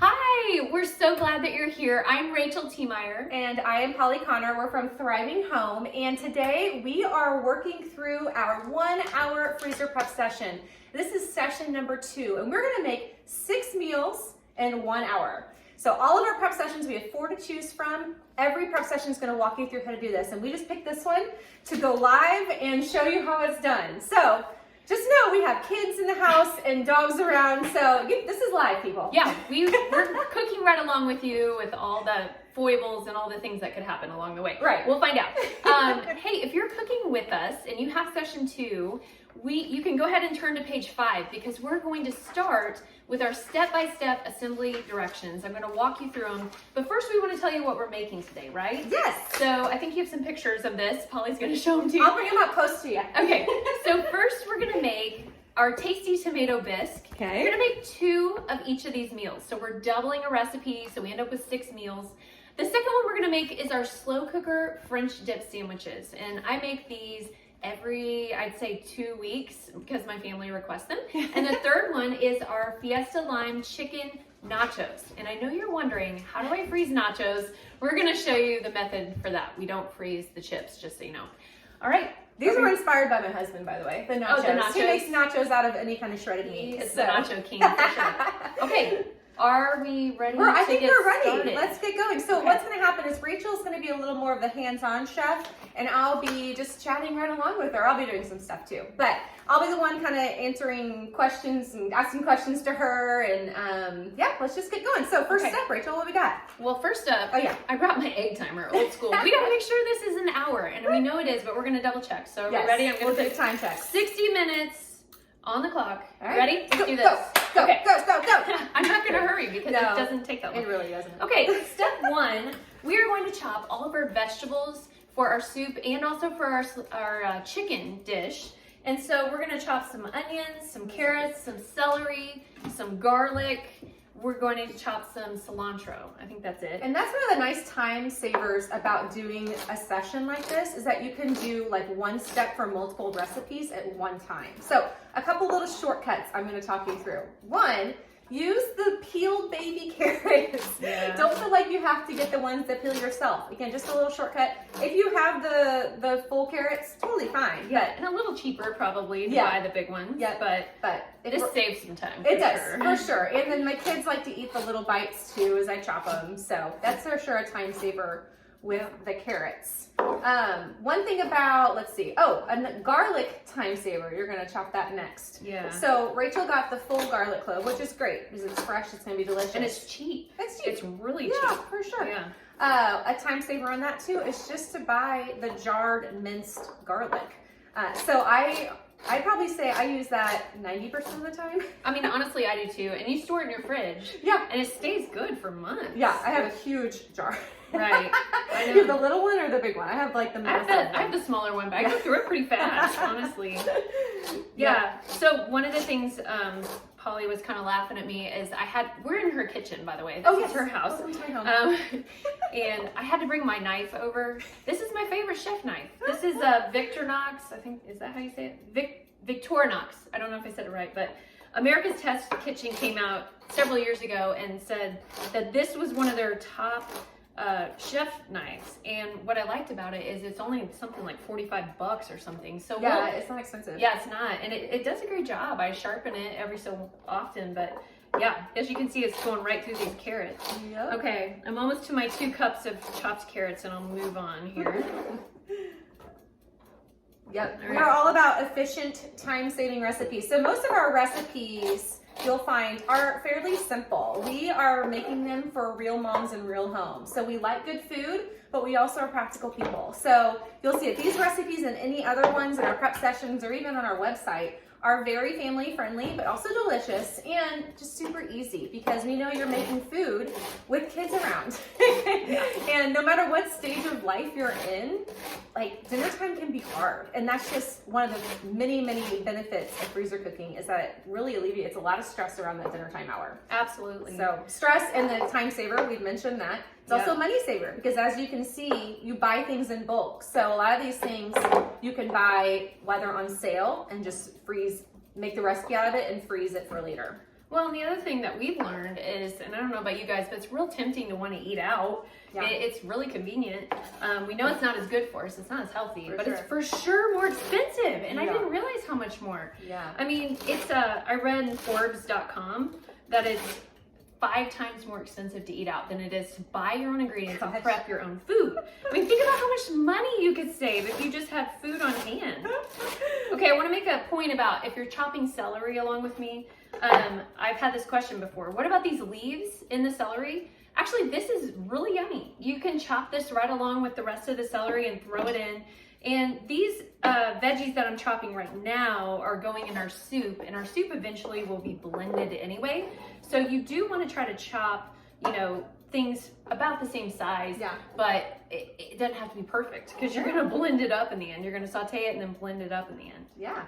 Hi, we're so glad that you're here. I'm Rachel Tiemeyer. And I am Conner. We're from Thriving Home. And today we are working through our 1 hour freezer prep session. This is session number 2, and we're gonna make 6 meals in 1 hour. So all of our prep sessions, we have 4 to choose from. Every prep session is gonna walk you through how to do this. And we just picked this one to go live and show you how it's done. So just know we have kids in the house and dogs around, so this is live, people. Yeah, we're cooking right along with you with all the foibles and all the things that could happen along the way. Right. We'll find out. Hey, if you're cooking with us and you have session 2, you can go ahead and turn to page 5 because we're going to start with our step-by-step assembly directions. I'm going to walk you through them, but first we want to tell you what we're making today, right? Yes. So I think you have some pictures of this. Polly's going to show them to you. I'll bring them up close to you. Okay, so first we're going to make our tasty tomato bisque. Okay. We're going to make 2 of each of these meals. So we're doubling a recipe, so we end up with 6 meals. The second one we're going to make is our slow cooker French dip sandwiches, and I make these every, I'd say 2 weeks because my family requests them. And the third one is our Fiesta lime chicken nachos. And I know you're wondering, how do I freeze nachos? We're gonna show you the method for that. We don't freeze the chips, just so you know. All right. These were inspired by my husband, by the way, the nachos. Oh, the nachos. He makes nachos out of any kind of shredded meat. It's the nacho king for sure. Okay, are we ready I to think get we're ready. started? Let's get going. So Okay. what's going to happen is Rachel's going to be a little more of the hands-on chef, and I'll be just chatting right along with her. I'll be doing some stuff too, but I'll be the one kind of answering questions and asking questions to her, and yeah, let's just get going. So first step, Rachel, what we got? Well, first up, Oh, yeah. I brought my egg timer, old school. We gotta make sure this is an hour, and we know it is, but we're gonna double check. So are we ready? I'm gonna do put time check. 60 minutes on the clock. All right. Ready? Let's do this. Go, Okay. go. I'm not gonna hurry because No, it doesn't take that long. It really doesn't. Okay, step 1, we are going to chop all of our vegetables for our soup and also for our chicken dish. And so we're gonna chop some onions, some carrots, some celery, some garlic. We're going to chop some cilantro. I think that's it. And that's one of the nice time savers about doing a session like this is that you can do like one step for multiple recipes at one time. So a couple little shortcuts I'm going to talk you through. 1, use the peeled baby carrots. Yeah. Don't feel like you have to get the ones that peel yourself. Again, just a little shortcut. If you have the full carrots, totally fine. Yeah, and a little cheaper probably to buy the big ones. Yeah, but this saves some time. It does, sure. for sure. And then my kids like to eat the little bites too as I chop them. So that's for sure a time saver with the carrots. One thing about, let's see, a garlic time saver. You're gonna chop that next. Yeah. So Rachel got the full garlic clove, which is great because it's fresh, it's gonna be delicious. And it's cheap. It's cheap. It's really cheap. Yeah, for sure. Yeah. A time saver on that too is just to buy the jarred minced garlic. So I'd probably say I use that 90% of the time. I mean, honestly, I do too. And you store it in your fridge. Yeah. And it stays good for months. Yeah, I have a huge jar. Right. I know. You have the little one or the big one? I have like the I have the smaller one, but I go through it pretty fast, honestly. Yeah. So one of the things Polly was kind of laughing at me is we're in her kitchen, by the way. This is her house. Welcome to my home. And I had to bring my knife over. This is my favorite chef knife. This is a Victorinox. I think, is that how you say it? Victorinox. I don't know if I said it right, but America's Test Kitchen came out several years ago and said that this was one of their top chef knives, and what I liked about it is it's only something like $45 or something. So yeah, it's not expensive. Yeah, it's not, and it does a great job. I sharpen it every so often, but yeah, as you can see, it's going right through these carrots. Yep. Okay, I'm almost to my 2 cups of chopped carrots, and I'll move on here. Yep, All we're right. all about efficient, time-saving recipes. So most of our recipes you'll find are fairly simple. We are making them for real moms and real homes. So we like good food, but we also are practical people. So you'll see that these recipes and any other ones in our prep sessions or even on our website are very family friendly, but also delicious and just super easy because we know you're making food with kids around. And no matter what stage of life you're in, like dinner time can be hard. And that's just one of the many, many benefits of freezer cooking is that it really alleviates a lot of stress around that dinner time hour. Absolutely. So stress and the time saver, we've mentioned that. It's also a money saver because as you can see, you buy things in bulk. So a lot of these things you can buy whether on sale and just freeze, make the recipe out of it and freeze it for later. Well, and the other thing that we've learned is, and I don't know about you guys, but it's real tempting to want to eat out. Yeah. It's really convenient. We know it's not as good for us. It's not as healthy, but sure. it's for sure more expensive. And I Yeah. didn't realize how much more. Yeah. I mean, it's I read in Forbes.com that it's 5 times more expensive to eat out than it is to buy your own ingredients and prep your own food. I mean, think about how much money you could save if you just had food on hand. Okay, I want to make a point about if you're chopping celery along with me. I've had this question before. What about these leaves in the celery? Actually, this is really yummy. You can chop this right along with the rest of the celery and throw it in. And these veggies that I'm chopping right now are going in our soup, and our soup eventually will be blended anyway. So you do want to try to chop, you know, things about the same size, Yeah. but it doesn't have to be perfect because you're going to blend it up in the end. You're going to saute it and then blend it up in the end. Yeah.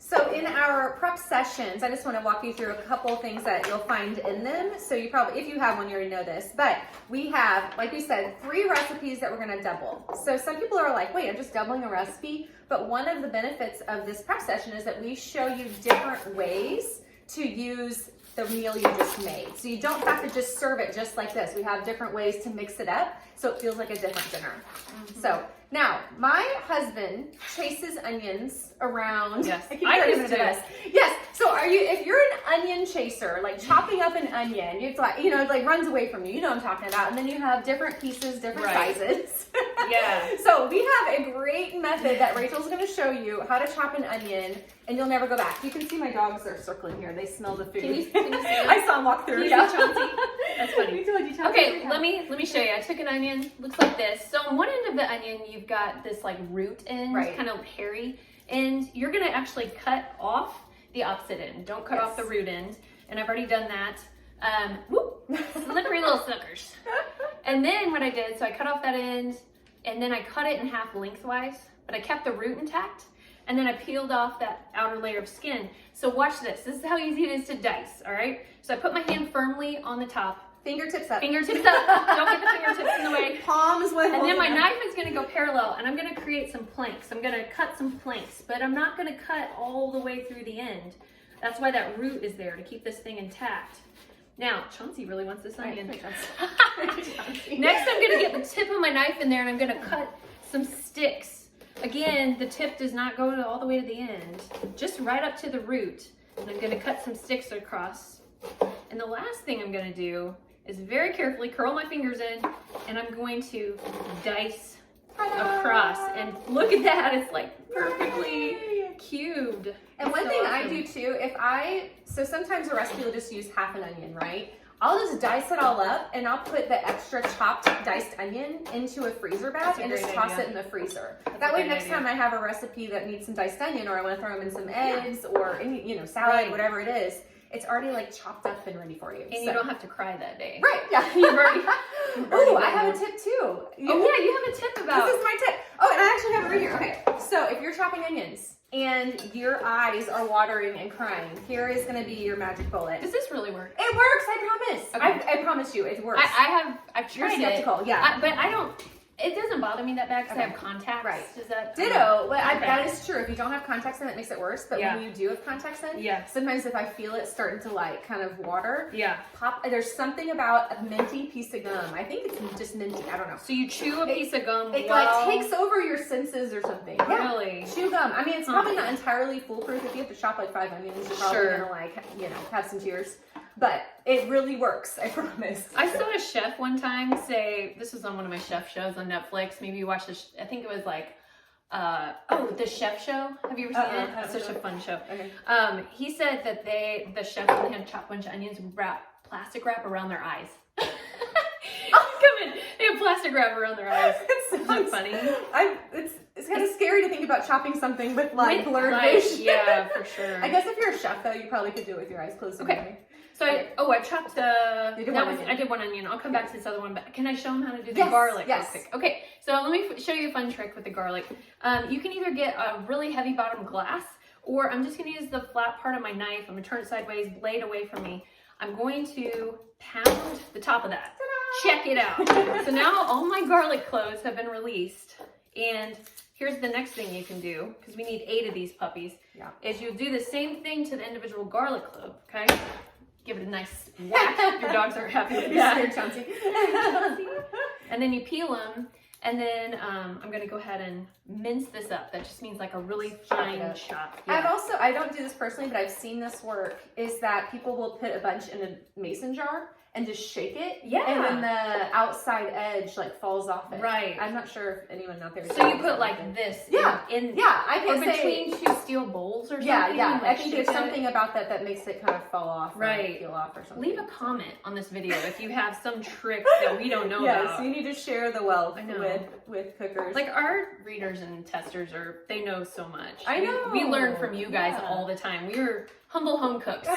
So in our prep sessions, I just want to walk you through a couple things that you'll find in them. So you probably, if you have one, you already know this, but we have, like we said, 3 recipes that we're going to double. So some people are like, wait, I'm just doubling a recipe. But one of the benefits of this prep session is that we show you different ways to use the meal you just made. So you don't have to just serve it just like this. We have different ways to mix it up so it feels like a different dinner. Mm-hmm. So now, my husband chases onions around. Yes, I keep I turning used into to. this. Yes. So if you're an onion chaser, like chopping up an onion, it's like, you know, it like runs away from you. You know what I'm talking about. And then you have different pieces, different sizes. Yeah. So we have a great method that Rachel's going to show you how to chop an onion, and you'll never go back. You can see my dogs are circling here. They smell the food. Can you see them? I saw them walk through. Can you see Chauncey? That's funny. We told you, Chauncey. Okay, let me show you. I took an onion, looks like this. So on one end of the onion, you've got this like root end, Right. kind of hairy, and you're gonna actually cut off the opposite end. Don't cut off the root end, and I've already done that. Whoop, slippery little suckers. And then what I did, so I cut off that end, and then I cut it in half lengthwise, but I kept the root intact, and then I peeled off that outer layer of skin. So watch this. This is how easy it is to dice, all right? So I put my hand firmly on the top. Fingertips up. Fingertips up. Don't get the fingertips in the way. Palms with. And then my knife is going to go parallel, and I'm going to create some planks. I'm going to cut some planks, but I'm not going to cut all the way through the end. That's why that root is there, to keep this thing intact. Now, Chauncey really wants this onion. Next, I'm going to get the tip of my knife in there, and I'm going to cut some sticks. Again, the tip does not go all the way to the end, just right up to the root. And I'm going to cut some sticks across. And the last thing I'm going to do is very carefully curl my fingers in, and I'm going to dice across. And look at that, it's like perfectly cubed. And one So thing I awesome. do too, so sometimes a recipe will just use half an onion, right? I'll just dice it all up, and I'll put the extra chopped diced onion into a freezer bag and just toss it in the freezer. That way next time I have a recipe that needs some diced onion, or I want to throw them in some eggs or any, you know, salad, whatever it is, it's already like chopped up and ready for you. And you don't have to cry that day. Right, yeah. You've already Oh, I have a tip too. Oh yeah, you have a tip about. This is my tip. Oh, and I actually have it right here. Okay, so if you're chopping onions and your eyes are watering and crying, here is going to be your magic bullet. Does this really work? It works, I promise. Okay. I promise you, it works. I've tried You're skeptical, it. yeah. But I don't. It doesn't bother me that bad because I have contacts. Right. Does that? Ditto. Well, Okay. that is true. If you don't have contacts in, it makes it worse. But Yeah. when you do have contacts in, Yeah. sometimes if I feel it starting to like kind of water, Yeah. there's something about a minty piece of gum. I think it's just minty. I don't know. So you chew a piece of gum. It while... like takes over your senses or something. Yeah. Really? Chew gum. I mean, it's probably not entirely foolproof. If you have to chop like 5 onions, you're probably gonna like, you know, have some tears. But it really works, I promise. I saw a chef one time say, this was on one of my chef shows on Netflix. Maybe you watched this. I think it was like, The Chef Show. Have you ever seen it? It's such a fun show. Okay. He said that the chef, when they had chopped a bunch of onions, wrap plastic wrap around their eyes. Come in. They have plastic wrap around their eyes. Isn't that funny? It's kind of scary to think about chopping something with like blurred vision. Yeah, for sure. I guess if you're a chef though, you probably could do it with your eyes closed. Okay. Anyway. So I chopped You did one onion. I did one onion. I'll come back to this other one, but can I show them how to do the Yes, garlic real yes. quick? Okay, so let me show you a fun trick with the garlic. You can either get a really heavy bottom glass, or I'm just gonna use the flat part of my knife. I'm gonna turn it sideways, blade away from me. I'm going to pound the top of that. Check it out. So now all my garlic cloves have been released, and here's the next thing you can do, because we need 8 of these puppies. is you do the same thing to the individual garlic clove, okay? Give it a nice whack. Your dogs are happy with that. Chauncey. And then you peel them, and then I'm gonna go ahead and mince this up. That just means like a really fine chop. Yeah. I don't do this personally, but I've seen this work, is that people will put a bunch in a mason jar and just shake it. Yeah. And then the outside edge like falls off it. Right. I'm not sure if anyone out there is So you put like this in I can between two steel bowls or something. Yeah. Like I think there's something about that makes it kind of fall off or peel off or something. Leave a comment on this video if you have some trick that we don't know about. Yes, you need to share the wealth with cookers. Like our readers and testers they know so much. I know. We learn from you guys all the time. We are humble home cooks.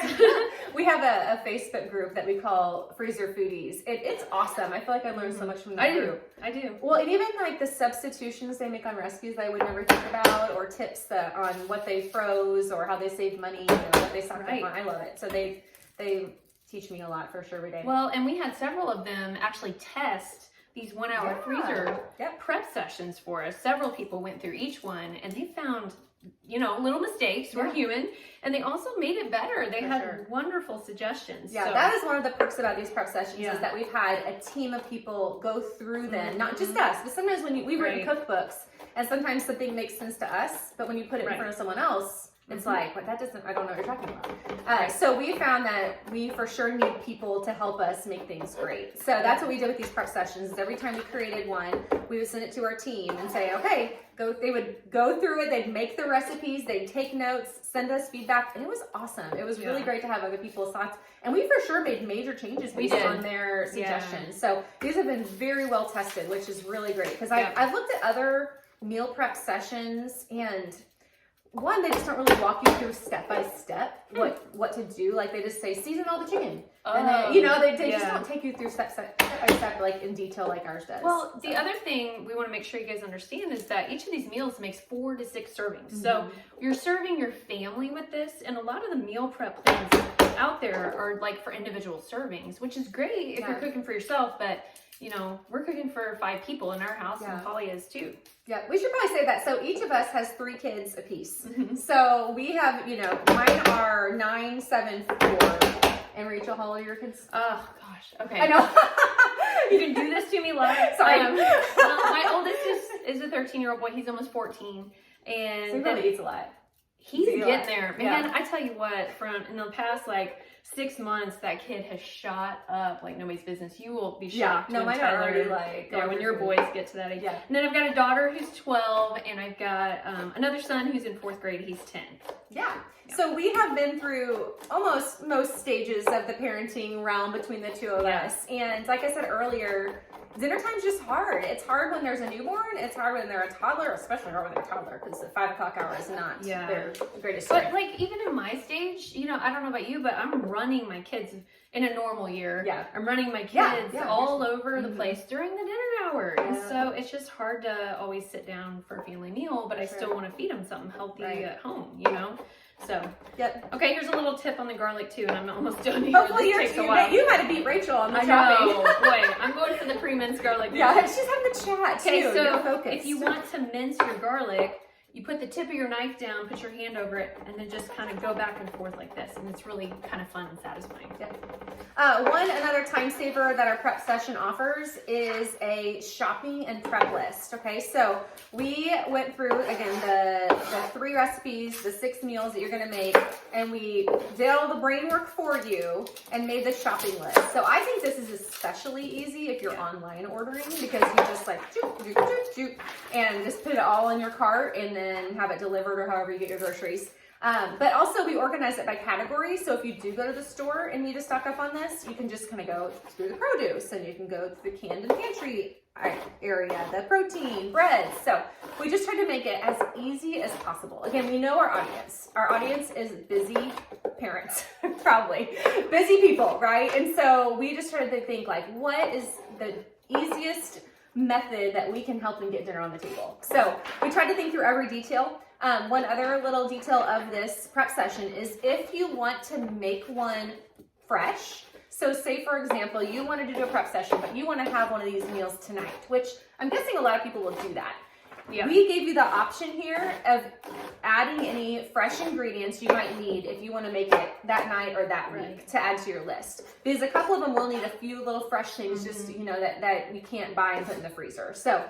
We have a Facebook group that we call Freezer Foodies. It's awesome. I feel like I learned so much from that group. I do. Well, and even like the substitutions they make on recipes I would never think about, or tips on what they froze or how they saved money, what they stocked up on. I love it. So they teach me a lot for sure every day. Well, and we had several of them actually test these 1 hour freezer prep sessions for us. Several people went through each one and they found little mistakes. We're human. And they also made it better. They had wonderful suggestions. Yeah, that is one of the perks about these prep sessions is that we've had a team of people go through them. Not just us, but sometimes when we've written cookbooks and sometimes something makes sense to us, but when you put it in front of someone else, it's like, but I don't know what you're talking about. So we found that we for sure need people to help us make things great. So that's what we did with these prep sessions. Is every time we created one, we would send it to our team and say, okay, they would go through it, they'd make the recipes, they'd take notes, send us feedback, and it was awesome. It was really great to have other people's thoughts. And we for sure made major changes based on their suggestions. So these have been very well tested, which is really great. Because I've looked at other meal prep sessions and one, they just don't really walk you through step by step what to do. Like they just say season all the chicken, and then they just don't take you through step by step like in detail like ours does. Well, the other thing we want to make sure you guys understand is that each of these meals makes 4 to 6 servings. So you're serving your family with this, and a lot of the meal prep plans out there are like for individual servings, which is great if you're cooking for yourself, but we're cooking for 5 people in our house, and Holly is too. Yeah, we should probably say that. So each of us has 3 kids apiece. So we have, mine are 9, 7, 4. And Rachel, how old are your kids? Oh gosh, okay. I know. You can do this to me live. Sorry. My oldest is a 13-year-old boy. He's almost 14, and so he really eats a lot. He's getting there, man. I tell you what, in the past 6 months, that kid has shot up like nobody's business. You will be shocked. No, mine are already when your boys get to that age. Yeah. And then I've got a daughter who's 12, and I've got another son who's in 4th grade. He's 10. Yeah. So we have been through almost most stages of the parenting realm between the two of us. And like I said earlier, dinner time's just hard. It's hard when there's a newborn. It's hard when they're a toddler, especially hard when they're a toddler, because the 5 o'clock hour is not their greatest strength. But even in my stage, I don't know about you, but I'm running my kids in a normal year. Yeah. I'm running my kids all over the place during the dinner hour. And so it's just hard to always sit down for a family meal, but I still want to feed them something healthy at home, So, okay, here's a little tip on the garlic too, and I'm almost done here. Hopefully you might have beat Rachel on the chopping. I know. Boy, I'm going for the pre-minced garlic. Yeah, she's having a chat too. Okay, so if you want to mince your garlic, you put the tip of your knife down, put your hand over it, and then just kind of go back and forth like this, and it's really kind of fun and satisfying. Another time saver that our prep session offers is a shopping and prep list. Okay, so we went through again the 3 recipes, the 6 meals that you're going to make, and we did all the brain work for you and made the shopping list. So I think this is especially easy if you're online ordering, because you just and just put it all in your cart and then have it delivered or however you get your groceries. But also we organize it by category. So if you do go to the store and need to stock up on this, you can just kind of go through the produce, and you can go to the canned and pantry area, the protein, breads. So we just try to make it as easy as possible. Again, we know our audience. Our audience is busy parents, probably busy people, right? And so we just try to think what is the easiest method that we can help them get dinner on the table. So we try to think through every detail. One other little detail of this prep session is if you want to make one fresh. So say, for example, you wanted to do a prep session, but you want to have one of these meals tonight, which I'm guessing a lot of people will do that. Yeah. We gave you the option here of adding any fresh ingredients you might need if you want to make it that night or that week to add to your list. Because a couple of them will need a few little fresh things, just that you can't buy and put in the freezer. So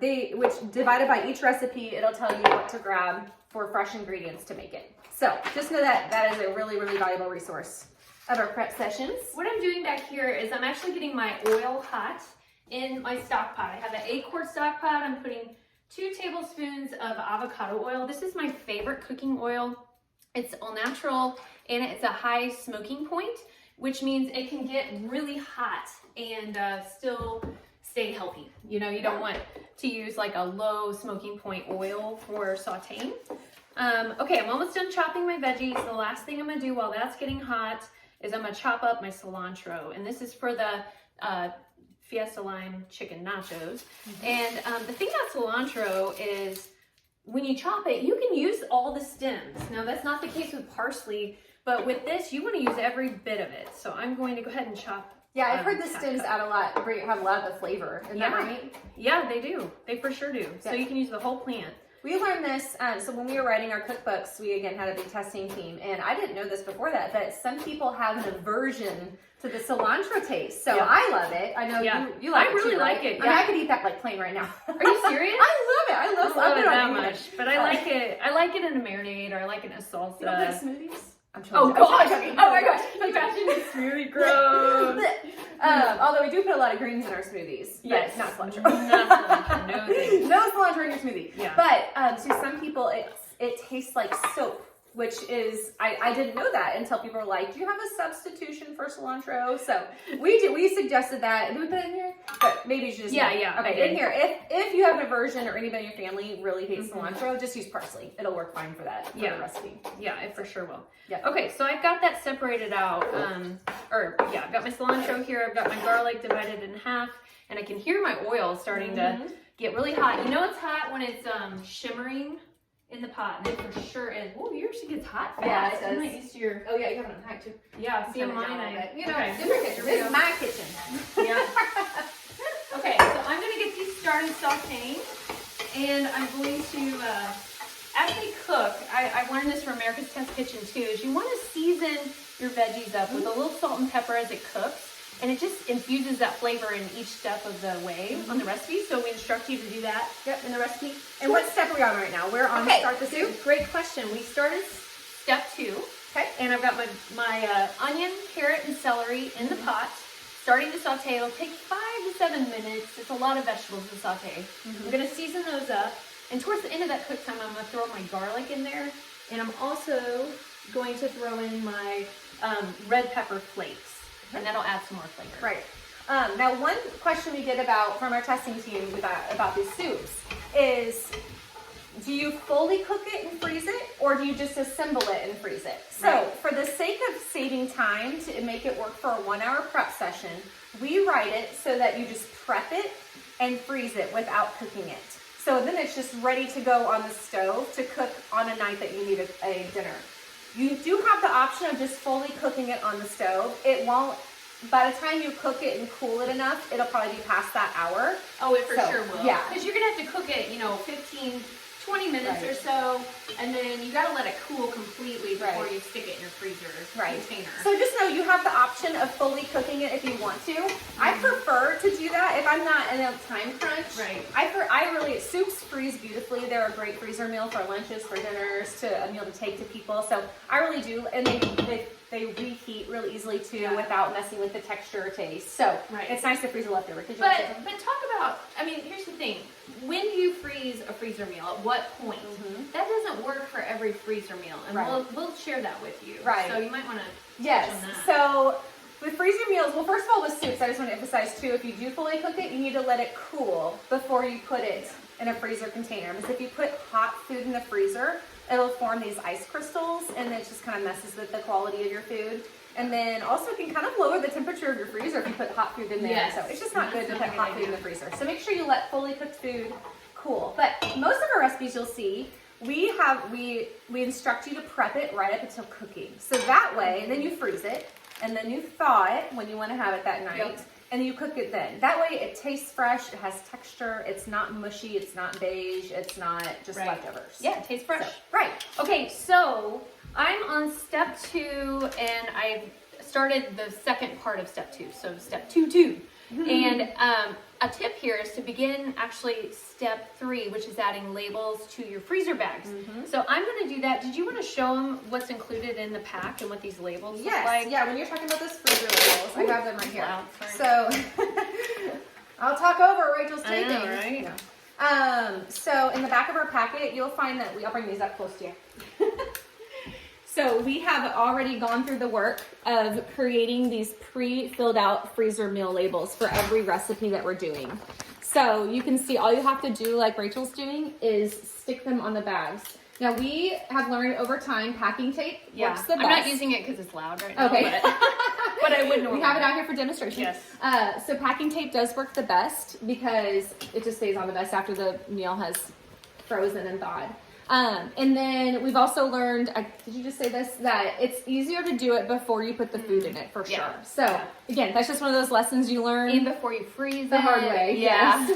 which divided by each recipe, it'll tell you what to grab for fresh ingredients to make it. So just know that that is a really, really valuable resource of our prep sessions. What I'm doing back here is I'm actually getting my oil hot in my stock pot. I have an 8-quart stock pot. I'm putting 2 tablespoons of avocado oil. This is my favorite cooking oil. It's all natural and it's a high smoking point, which means it can get really hot and still stay healthy. You know, you don't want to use like a low smoking point oil for sauteing. Okay, I'm almost done chopping my veggies. The last thing I'm gonna do while that's getting hot is I'm gonna chop up my cilantro. And this is for the Fiesta lime chicken nachos. And the thing about cilantro is when you chop it, you can use all the stems. Now that's not the case with parsley, but with this, you want to use every bit of it. So I'm going to go ahead and chop. Yeah, I've heard the stems add a lot, have a lot of the flavor. Isn't that right? Yeah, they do. They for sure do. So you can use the whole plant. We learned this, so when we were writing our cookbooks, we again had a big testing team, and I didn't know this before that some people have an aversion to the cilantro taste. So I love it. I know you like it. I really like it. Yeah. I mean, I could eat that like plain right now. Are you serious? I love it. I love it that much. But I like it. I like it in a marinade, or I like it in a salsa. You don't put smoothies? Oh gosh! Oh my gosh! Imagine it's really gross. Although we do put a lot of greens in our smoothies. Yes, not cilantro. Not cilantro. No thanks. No cilantro in your smoothie. Yeah. But to some people, it tastes like soap, which is I didn't know that until people were like, "Do you have a substitution for cilantro?" So we suggested that. Did we put it in here? But maybe you should just Okay, in here. If you have an aversion or anybody in your family really hates cilantro, just use parsley. It'll work fine for that the recipe. Yeah, it for sure will. Yeah. Okay, so I've got that separated out. I've got my cilantro here. I've got my garlic divided in half, and I can hear my oil starting to get really hot. You know it's hot when it's shimmering in the pot, and it for sure is. Oh, yours gets hot fast. Yeah, it does. I'm not used to your. Oh yeah, you have it on high too. Yeah, see on mine. Different kitchen. This is my kitchen. Yeah. Okay, so I'm gonna get these started sauteing, and I'm going to. As they cook, I learned this from America's Test Kitchen too, is you want to season your veggies up with a little salt and pepper as it cooks, and it just infuses that flavor in each step of the way on the recipe. So we instruct you to do that in the recipe. And what step are we on right now? We're on start the soup? Great question. We started step 2. Okay. And I've got my onion, carrot, and celery in the pot, starting to saute. It'll take 5 to 7 minutes. It's a lot of vegetables to saute. I'm going to season those up. And towards the end of that cook time, I'm going to throw my garlic in there. And I'm also going to throw in my red pepper flakes. And that'll add some more flavor. Right. Now, one question we get from our testing team about these soups is, do you fully cook it and freeze it, or do you just assemble it and freeze it? So for the sake of saving time to make it work for a 1-hour prep session, we write it so that you just prep it and freeze it without cooking it. So then it's just ready to go on the stove to cook on a night that you need a dinner. You do have the option of just fully cooking it on the stove. It won't, by the time you cook it and cool it enough, it'll probably be past that hour. Oh, it for sure will. Yeah. Because you're going to have to cook it, 15, 20 minutes or so, and then you got to let it cool completely before you stick it in your freezer container. So just know you have the option of fully cooking it if you want to. I prefer to do that if I'm not in a time crunch. Soups freeze beautifully. They're a great freezer meal for lunches, for dinners, a meal to take to people. So I really do, and they reheat really easily too without messing with the texture or taste. So it's nice to freeze a leftover. But talk about, here's the thing. When do you freeze a freezer meal? At what point? That doesn't work for every freezer meal, and we'll share that with you. Right. So you might want to touch on that. So with freezer meals, well, first of all, with soups, I just want to emphasize too, if you do fully cook it, you need to let it cool before you put it in a freezer container. Because if you put hot food in the freezer, it'll form these ice crystals, and it just kind of messes with the quality of your food. And then also it can kind of lower the temperature of your freezer if you put hot food in there. Yes. So it's just not good to put hot food in the freezer. So make sure you let fully cooked food cool. But most of our recipes you'll see, we instruct you to prep it right up until cooking. So that way, then you freeze it, and then you thaw it when you want to have it that night. and you cook it then. That way it tastes fresh, it has texture, it's not mushy, it's not beige, it's not just leftovers. Yeah, it tastes fresh. So, right. Okay, so I'm on step 2 and I've started the second part of step 2. So step 2. And a tip here is to begin actually step 3, which is adding labels to your freezer bags. So I'm going to do that. Did you want to show them what's included in the pack and what these labels look like? Yeah, when you're talking about those freezer labels, I have them right here. Wow, so I'll talk over Rachel's taping. I know, right? Yeah. So in the back of our packet, you'll find that I'll bring these up close to you. So we have already gone through the work of creating these pre-filled out freezer meal labels for every recipe that we're doing. So you can see all you have to do, like Rachel's doing, is stick them on the bags. Now we have learned over time packing tape works the best. I'm not using it because it's loud right now. Okay. But I would normally. We have it out here for demonstration. Yes. So packing tape does work the best because it just stays on the best after the meal has frozen and thawed. And then we've also learned, did you just say this? That it's easier to do it before you put the food in it for sure. So again, that's just one of those lessons you learn. And before you freeze the hard way. Yeah.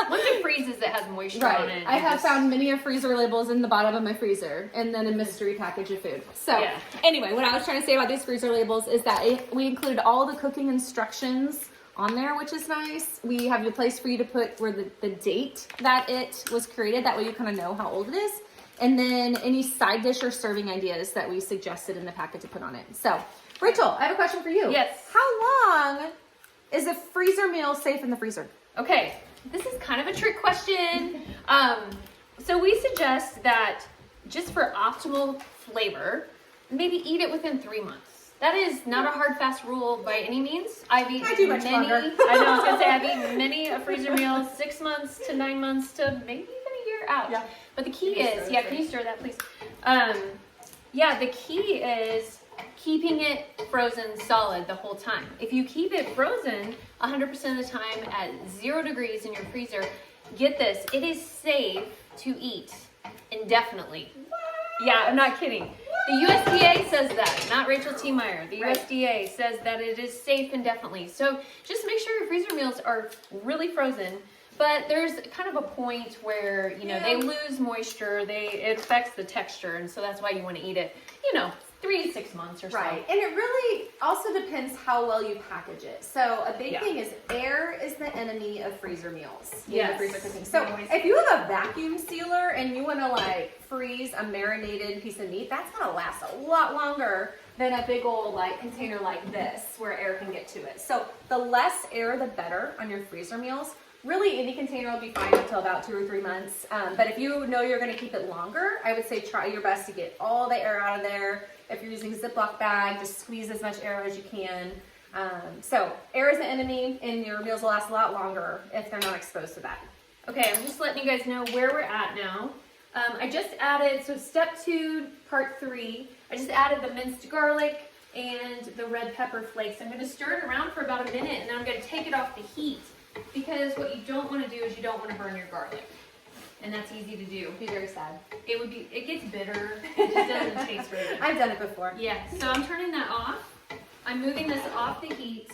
Once it freezes, it has moisture on it. I have found many of freezer labels in the bottom of my freezer and then a mystery package of food. So anyway, what I was trying to say about these freezer labels is that we include all the cooking instructions on there, which is nice. We have a place for you to put where the date that it was created. That way you kind of know how old it is. And then any side dish or serving ideas that we suggested in the packet to put on it. So, Rachel, I have a question for you. Yes. How long is a freezer meal safe in the freezer? Okay, this is kind of a trick question. So we suggest that just for optimal flavor, maybe eat it within 3 months. That is not a hard, fast rule by any means. I've eaten much many. longer. I know. I was gonna say I've eaten many a freezer meal, 6 months to 9 months to maybe even a year out. Yeah. But the key is, can you stir that, please? The key is keeping it frozen solid the whole time. If you keep it frozen 100% of the time at 0 degrees in your freezer, get this, it is safe to eat indefinitely. What? Yeah, I'm not kidding. The USDA says that, not Rachel Tiemeyer. The USDA says that it is safe indefinitely. So just make sure your freezer meals are really frozen. But there's kind of a point where, they lose moisture, it affects the texture, and so that's why you want to eat it, 3 to 6 months or so. Right, and it really also depends how well you package it. So a big thing is air is the enemy of freezer meals. Yes. Freezer cooking. So if you have a vacuum sealer and you want to freeze a marinated piece of meat, that's going to last a lot longer than a big old container like this where air can get to it. So the less air, the better on your freezer meals. Really, any container will be fine until about 2 or 3 months. But if you know you're going to keep it longer, I would say try your best to get all the air out of there. If you're using a Ziploc bag, just squeeze as much air as you can. So air is the enemy, and your meals will last a lot longer if they're not exposed to that. Okay, I'm just letting you guys know where we're at now. I just added, so step 2, part 3, I just added the minced garlic and the red pepper flakes. I'm going to stir it around for about a minute, and then I'm going to take it off the heat. Because what you don't want to do is you don't want to burn your garlic. And that's easy to do. It'd be very sad. It gets bitter. It just doesn't taste very good. I've done it before. Yeah, so I'm turning that off. I'm moving this off the heat.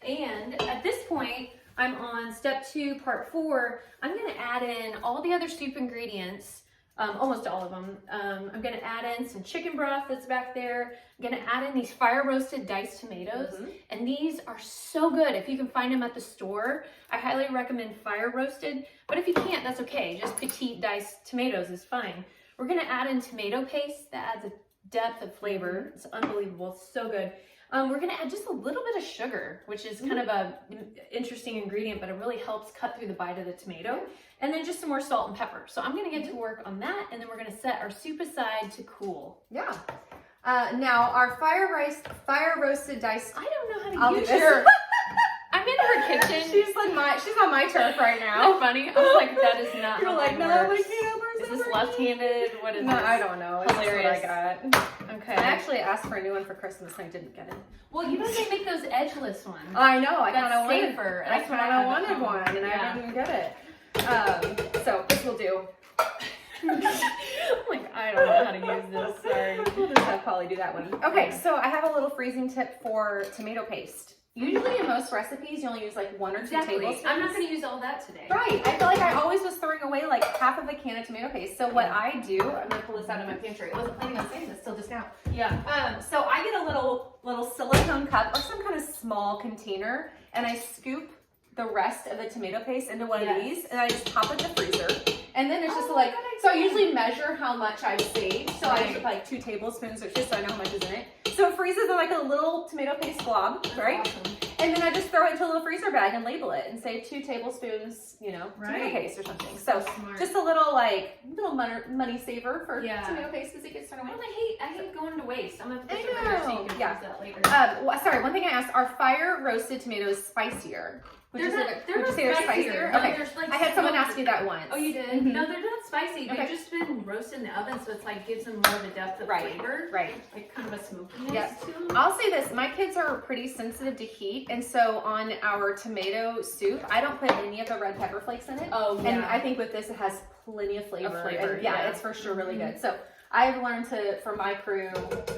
And at this point, I'm on step 2, part 4. I'm going to add in all the other soup ingredients. Almost all of them. I'm going to add in some chicken broth that's back there. I'm going to add in these fire roasted diced tomatoes. And these are so good. If you can find them at the store, I highly recommend fire roasted. But if you can't, that's okay. Just petite diced tomatoes is fine. We're going to add in tomato paste that adds a depth of flavor. It's unbelievable. It's so good. We're going to add just a little bit of sugar, which is kind of a interesting ingredient, but it really helps cut through the bite of the tomato. And then just some more salt and pepper. So I'm going to get to work on that, and then we're going to set our soup aside to cool. Yeah. Now our fire roasted diced. I don't know how to use her. I'm in her kitchen. She's on my turf right now. Isn't that funny? I was like, that is not. You're how like, mine no, works. I can't. Is this left-handed? What is No, this? I don't know. It's Hilarious. what I got. Okay. I actually asked for a new one for Christmas and I didn't get it. Well, you know they make those edgeless ones. I know. I That's kind of wanted. safer. I That's what kind I of have at wanted home. one, and Yeah. I didn't get it. So this will do. I'm like, I don't know how to use this. Sorry. We'll just have Polly do that one. Okay, so I have a little freezing tip for tomato paste. Usually in most recipes, you only use like 1 or 2 tablespoons. I'm not going to use all that today. Right. I feel like I always was throwing away like half of a can of tomato paste. So what I do, I'm going to pull this out of my pantry. I wasn't planning on saying this till just now. Yeah. So I get a little silicone cup or some kind of small container, and I scoop the rest of the tomato paste into one of these, and I just pop it in the freezer. And then it's just like, so I usually measure how much I've saved. So I use like 2 tablespoons, or just so I know how much is in it. So it freezes in like a little tomato paste glob, right? Awesome. And then I just throw it into a little freezer bag and label it and say 2 tablespoons, you know, tomato paste or something. So just a little money saver for tomato paste as it gets thrown away. Well, I hate going to waste. I'm gonna put this I over here so know. you can Yeah. use that later. Sorry, one thing I asked: are fire roasted tomatoes spicier? Would you say they're spicier? No, Okay. there's, like, I had someone smoke. ask you that once. Oh, you did? Mhm. No, they're not spicy. They've just been roasted in the oven, so it's like gives them more of a depth of flavor. Right. Like kind of a smokiness to them. I'll say this: my kids are pretty sensitive to heat, and so on our tomato soup, I don't put any of the red pepper flakes in it. Oh, yeah. And I think with this, it has plenty of flavor. And yeah. it's for sure really good. So I've learned for my crew,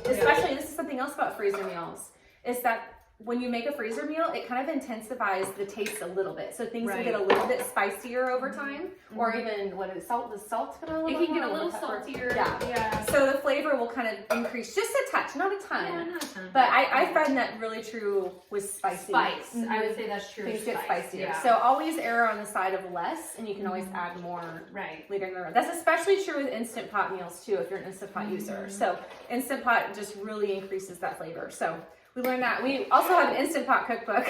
especially this is something else about freezer meals, is that when you make a freezer meal, it kind of intensifies the taste a little bit. So things will get a little bit spicier over time, or even salt? Does salt get a little? It can get a little pepper? saltier. Yeah. So the flavor will kind of increase just a touch, not a ton. Yeah, not a ton. But I find that really true with spicy. Spice. I would say that's true. Things get spicier. Yeah. So always err on the side of less, and you can always add more later in the road. That's especially true with Instant Pot meals too, if you're an Instant Pot user. So Instant Pot just really increases that flavor. So we learned that. We also have an Instant Pot cookbook.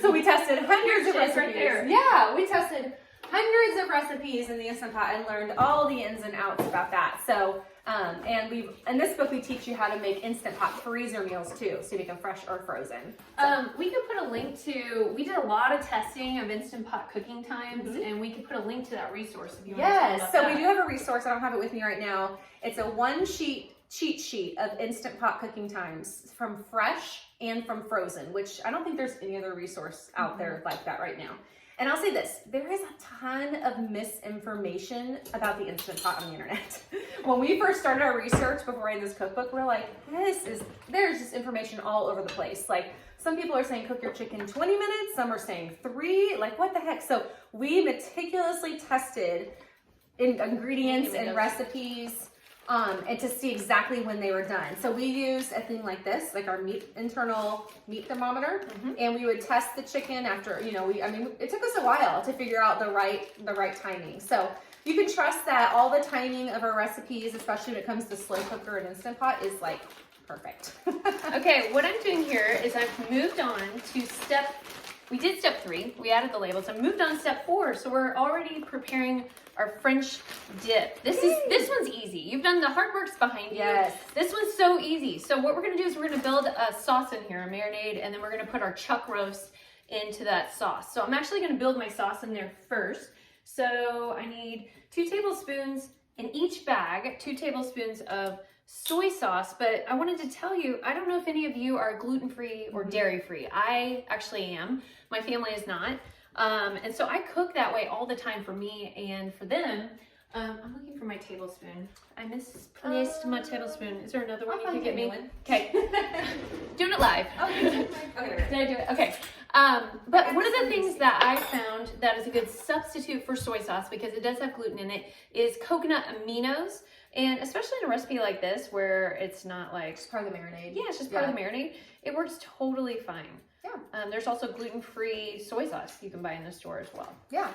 So we tested hundreds of recipes. Right there. Yeah, we tested hundreds of recipes in the Instant Pot and learned all the ins and outs about that. So, and in this book, we teach you how to make Instant Pot freezer meals too, so you make them fresh or frozen. So. We could put a link to, we did a lot of testing of Instant Pot cooking times, and we could put a link to that resource if you want to talk about so that. we do have a resource. I don't have it with me right now. It's a 1-sheet cheat sheet of Instant Pot cooking times from fresh and from frozen, which I don't think there's any other resource out there like that right now. And I'll say this, there is a ton of misinformation about the Instant Pot on the internet. When we first started our research before writing this cookbook, we're like, there's just information all over the place. Like, some people are saying cook your chicken 20 minutes, some are saying 3, like what the heck? So we meticulously tested ingredients and recipes and to see exactly when they were done. So we used a thing like this, like our internal meat thermometer, and we would test the chicken after, it took us a while to figure out the right timing. So you can trust that all the timing of our recipes, especially when it comes to slow cooker and Instant Pot, is like perfect. Okay, what I'm doing here is I've moved on to we did step 3, we added the labels. I moved on to step 4, so we're already preparing our French dip. This one's easy. You've done the hard works behind you. Yes. This one's so easy. So what we're gonna do is we're gonna build a sauce in here, a marinade, and then we're gonna put our chuck roast into that sauce. So I'm actually gonna build my sauce in there first. So I need 2 tablespoons in each bag, 2 tablespoons of soy sauce, but I wanted to tell you, I don't know if any of you are gluten-free or dairy-free. I actually am. My family is not. And so I cook that way all the time for me and for them. I'm looking for my tablespoon. I misplaced my tablespoon. Is there another one you can get me? Okay. Doing it live. Okay. Did I do it? Okay. But one of the things that I found that is a good substitute for soy sauce, because it does have gluten in it, is coconut aminos. And especially in a recipe like this, where it's not like... It's part of the marinade. Yeah, it's just part of the marinade. It works totally fine. Yeah. There's also gluten-free soy sauce you can buy in the store as well. Yeah.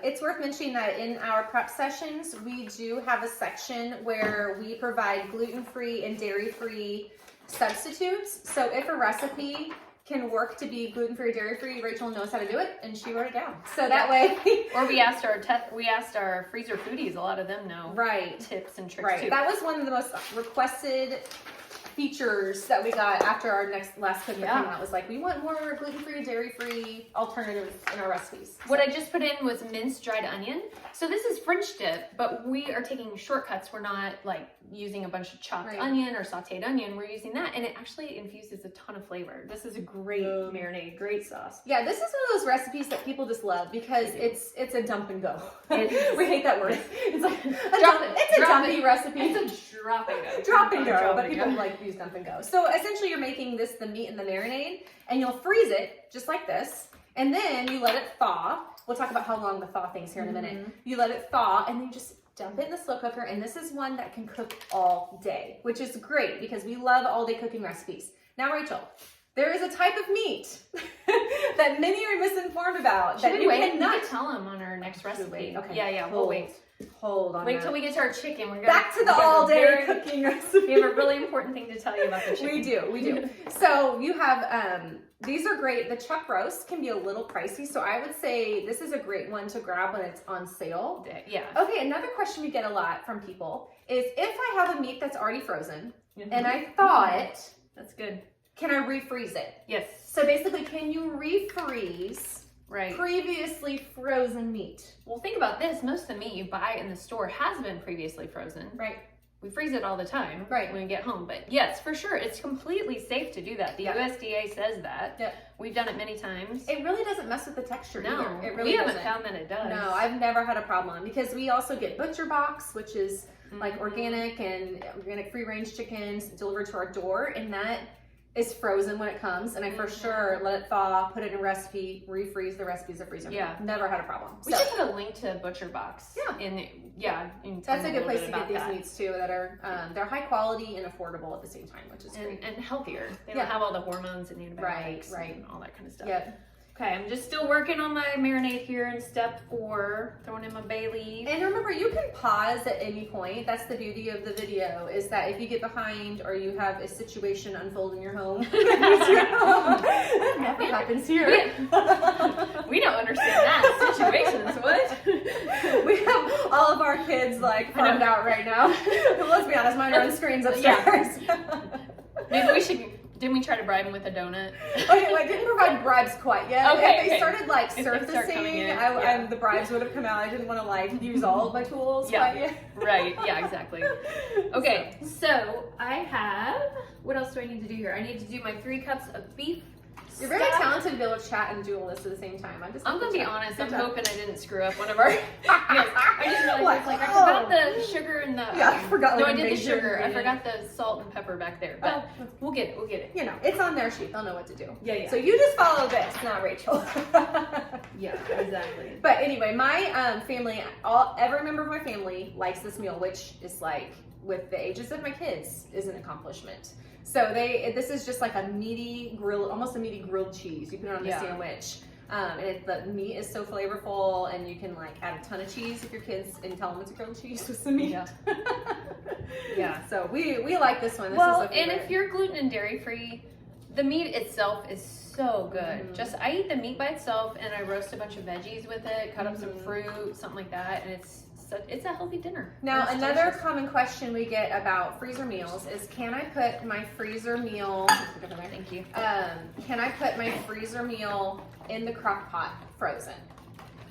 It's worth mentioning that in our prep sessions, we do have a section where we provide gluten-free and dairy-free substitutes. So if a recipe can work to be gluten-free or dairy-free, Rachel knows how to do it, and she wrote it down. So that way... Or we asked our freezer foodies, a lot of them know tips and tricks too. That was one of the most requested features that we got after our last cookbook came out. Was like, we want more gluten-free, dairy-free alternatives in our recipes. What I just put in was minced dried onion. So this is French dip, but we are taking shortcuts. We're not like using a bunch of chopped onion or sauteed onion. We're using that, and it actually infuses a ton of flavor. This is a great marinade, great sauce. Yeah, this is one of those recipes that people just love because it's a dump and go. We hate that word. It's like a dumpy recipe. It's a drop and go. Drop and go, but people like use dump and go. So essentially you're making this the meat and the marinade, and you'll freeze it just like this, and then you let it thaw. We'll talk about how long the thaw thing's here in a minute. You let it thaw, and then you just dump it in the slow cooker, and this is one that can cook all day, which is great because we love all-day cooking recipes. Now, Rachel, there is a type of meat that many are misinformed about. Should that we you wait? cannot We can tell them on our next recipe. wait? Okay. Yeah, we'll wait. Hold on. Wait till we get to our chicken. We're gonna back to the all-day cooking recipe. We have a really important thing to tell you about the chicken. We do. So you have, these are great. The chuck roast can be a little pricey, so I would say this is a great one to grab when it's on sale. Yeah. Okay, another question we get a lot from people is if I have a meat that's already frozen and I thaw it, that's good. can I refreeze it? Yes. So basically, can you refreeze previously frozen meat? Well, think about this. Most of the meat you buy in the store has been previously frozen. Right. We freeze it all the time when we get home. But yes, for sure, it's completely safe to do that. The USDA says that. Yep. We've done it many times. It really doesn't mess with the texture either. It really we doesn't. haven't found that it does. No, I've never had a problem because we also get Butcher Box, which is like organic free-range chickens delivered to our door, and that is frozen when it comes, and I for sure let it thaw, put it in a recipe, refreeze the recipe as a freezer. Yeah. Never had a problem. We should put a link to Butcher Box. Yeah. That's a good place to get these meats too that are, they're high quality and affordable at the same time, which is great. And healthier. They don't have all the hormones and antibiotics and all that kind of stuff. Yep. Okay, I'm just still working on my marinade here in step 4, throwing in my bay leaf. And remember, you can pause at any point. That's the beauty of the video, is that if you get behind or you have a situation unfold in your home, that never happens here. We don't understand that. Situations, what? We have all of our kids like farmed out right now. Let's be honest, mine are on screens upstairs. Maybe we should. Didn't we try to bribe him with a donut? Okay, well, I didn't provide bribes quite yet. If they started like surfacing, the bribes would have come out. I didn't want to like use all of my tools quite yet. Right, yeah, exactly. Okay, so I have, what else do I need to do here? I need to do my 3 cups of beef. You're very talented to be able to chat and do all this at the same time. I'm gonna be honest. I'm hoping I didn't screw up one of our. Yes, I just realized I forgot the sugar and the. I forgot. No, I did the sugar. I forgot the salt and pepper back there. But we'll get it. We'll get it. You know, it's on their sheet. They'll know what to do. Yeah. So you just follow this, not Rachel. Yeah, exactly. But anyway, my family, every member of my family likes this meal, which is like with the ages of my kids is an accomplishment. So this is just like a meaty almost a meaty grilled cheese. You put it on the sandwich. And the meat is so flavorful, and you can like add a ton of cheese if your kids and tell them it's a grilled cheese with some meat. Yeah. So we like this one. This is and if you're gluten and dairy free, the meat itself is so good. Just I eat the meat by itself, and I roast a bunch of veggies with it, cut up some fruit, something like that, and it's a healthy dinner. Now, another common question we get about freezer meals is, can I put my freezer meal? Thank you. Can I put my freezer meal in the crock pot frozen?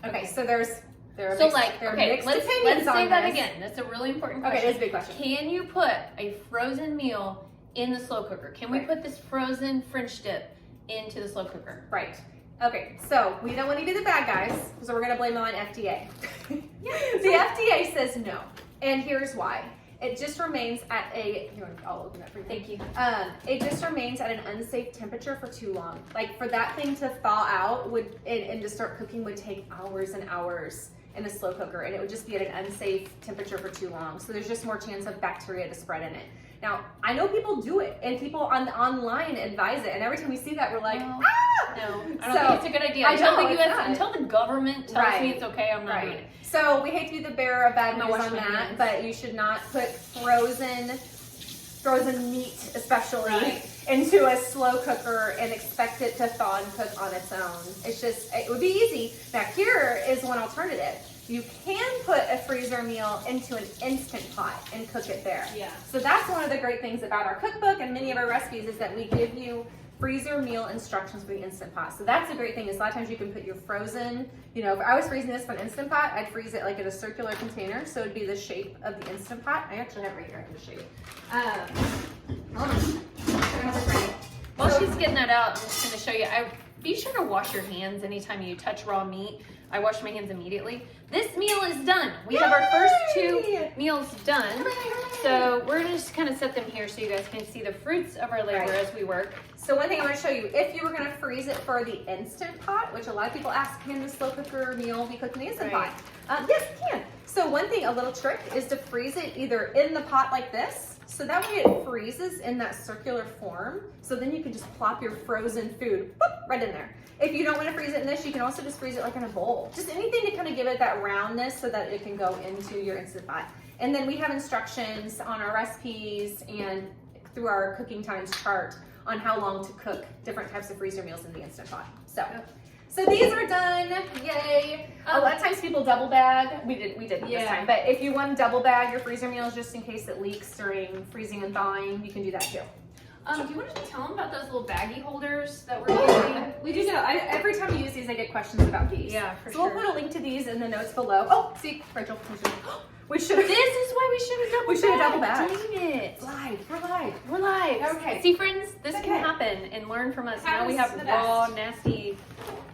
Okay, so there are mixed let's opinions on say that this. again. That's a really important question. Okay, that's a big question. Can you put a frozen meal in the slow cooker? Can we put this frozen French dip into the slow cooker? Right. Okay, so we don't want to be the bad guys, so we're going to blame it on FDA. The FDA says no, and here's why. It just remains at I'll open that for you. Thank you. It just remains at an unsafe temperature for too long. Like for that thing to thaw out and to start cooking would take hours and hours in a slow cooker, and it would just be at an unsafe temperature for too long. So there's just more chance of bacteria to spread in it. Now, I know people do it, and people online advise it, and every time we see that, we're like, No, I don't think it's a good idea. Until the government tells me it's okay, I'm not doing it. So we hate to be the bearer of bad news on that, but you should not put frozen meat, especially, into a slow cooker and expect it to thaw and cook on its own. It would be easy. Now, here is one alternative. You can put a freezer meal into an Instant Pot and cook it there. Yeah. So that's one of the great things about our cookbook and many of our recipes is that we give freezer meal instructions for the Instant Pot. So that's a great thing is a lot of times you can put your frozen, if I was freezing this for an Instant Pot, I'd freeze it like in a circular container. So it'd be the shape of the Instant Pot. I actually have it right here, I can show you. While she's getting that out, I'm just going to show you, be sure to wash your hands anytime you touch raw meat. I wash my hands immediately. This meal is done. We have our first 2 meals done. So we're gonna just kind of set them here so you guys can see the fruits of our labor as we work. So one thing I want to show you, if you were going to freeze it for the Instant Pot, which a lot of people ask, can the slow cooker meal be cooked in the Instant Pot? Yes, it can. So one thing, a little trick, is to freeze it either in the pot like this, so that way it freezes in that circular form, so then you can just plop your frozen food right in there. If you don't want to freeze it in this, you can also just freeze it like in a bowl. Just anything to kind of give it that roundness so that it can go into your Instant Pot. And then we have instructions on our recipes and through our cooking times chart on how long to cook different types of freezer meals in the Instant Pot. So these are done, yay. A lot of times people double bag. We did this time. But if you want to double bag your freezer meals just in case it leaks during freezing and thawing, you can do that too. Do you want to tell them about those little baggie holders that we're using? We do know. Every time we use these, I get questions about these. Yeah, for so sure. we'll put a link to these in the notes below. Oh, see, Rachel. We should have. This is why we should have double We should have double bagged. Dang it. We're live. Okay. See, friends, this can happen and learn from us. Now we have raw, nasty.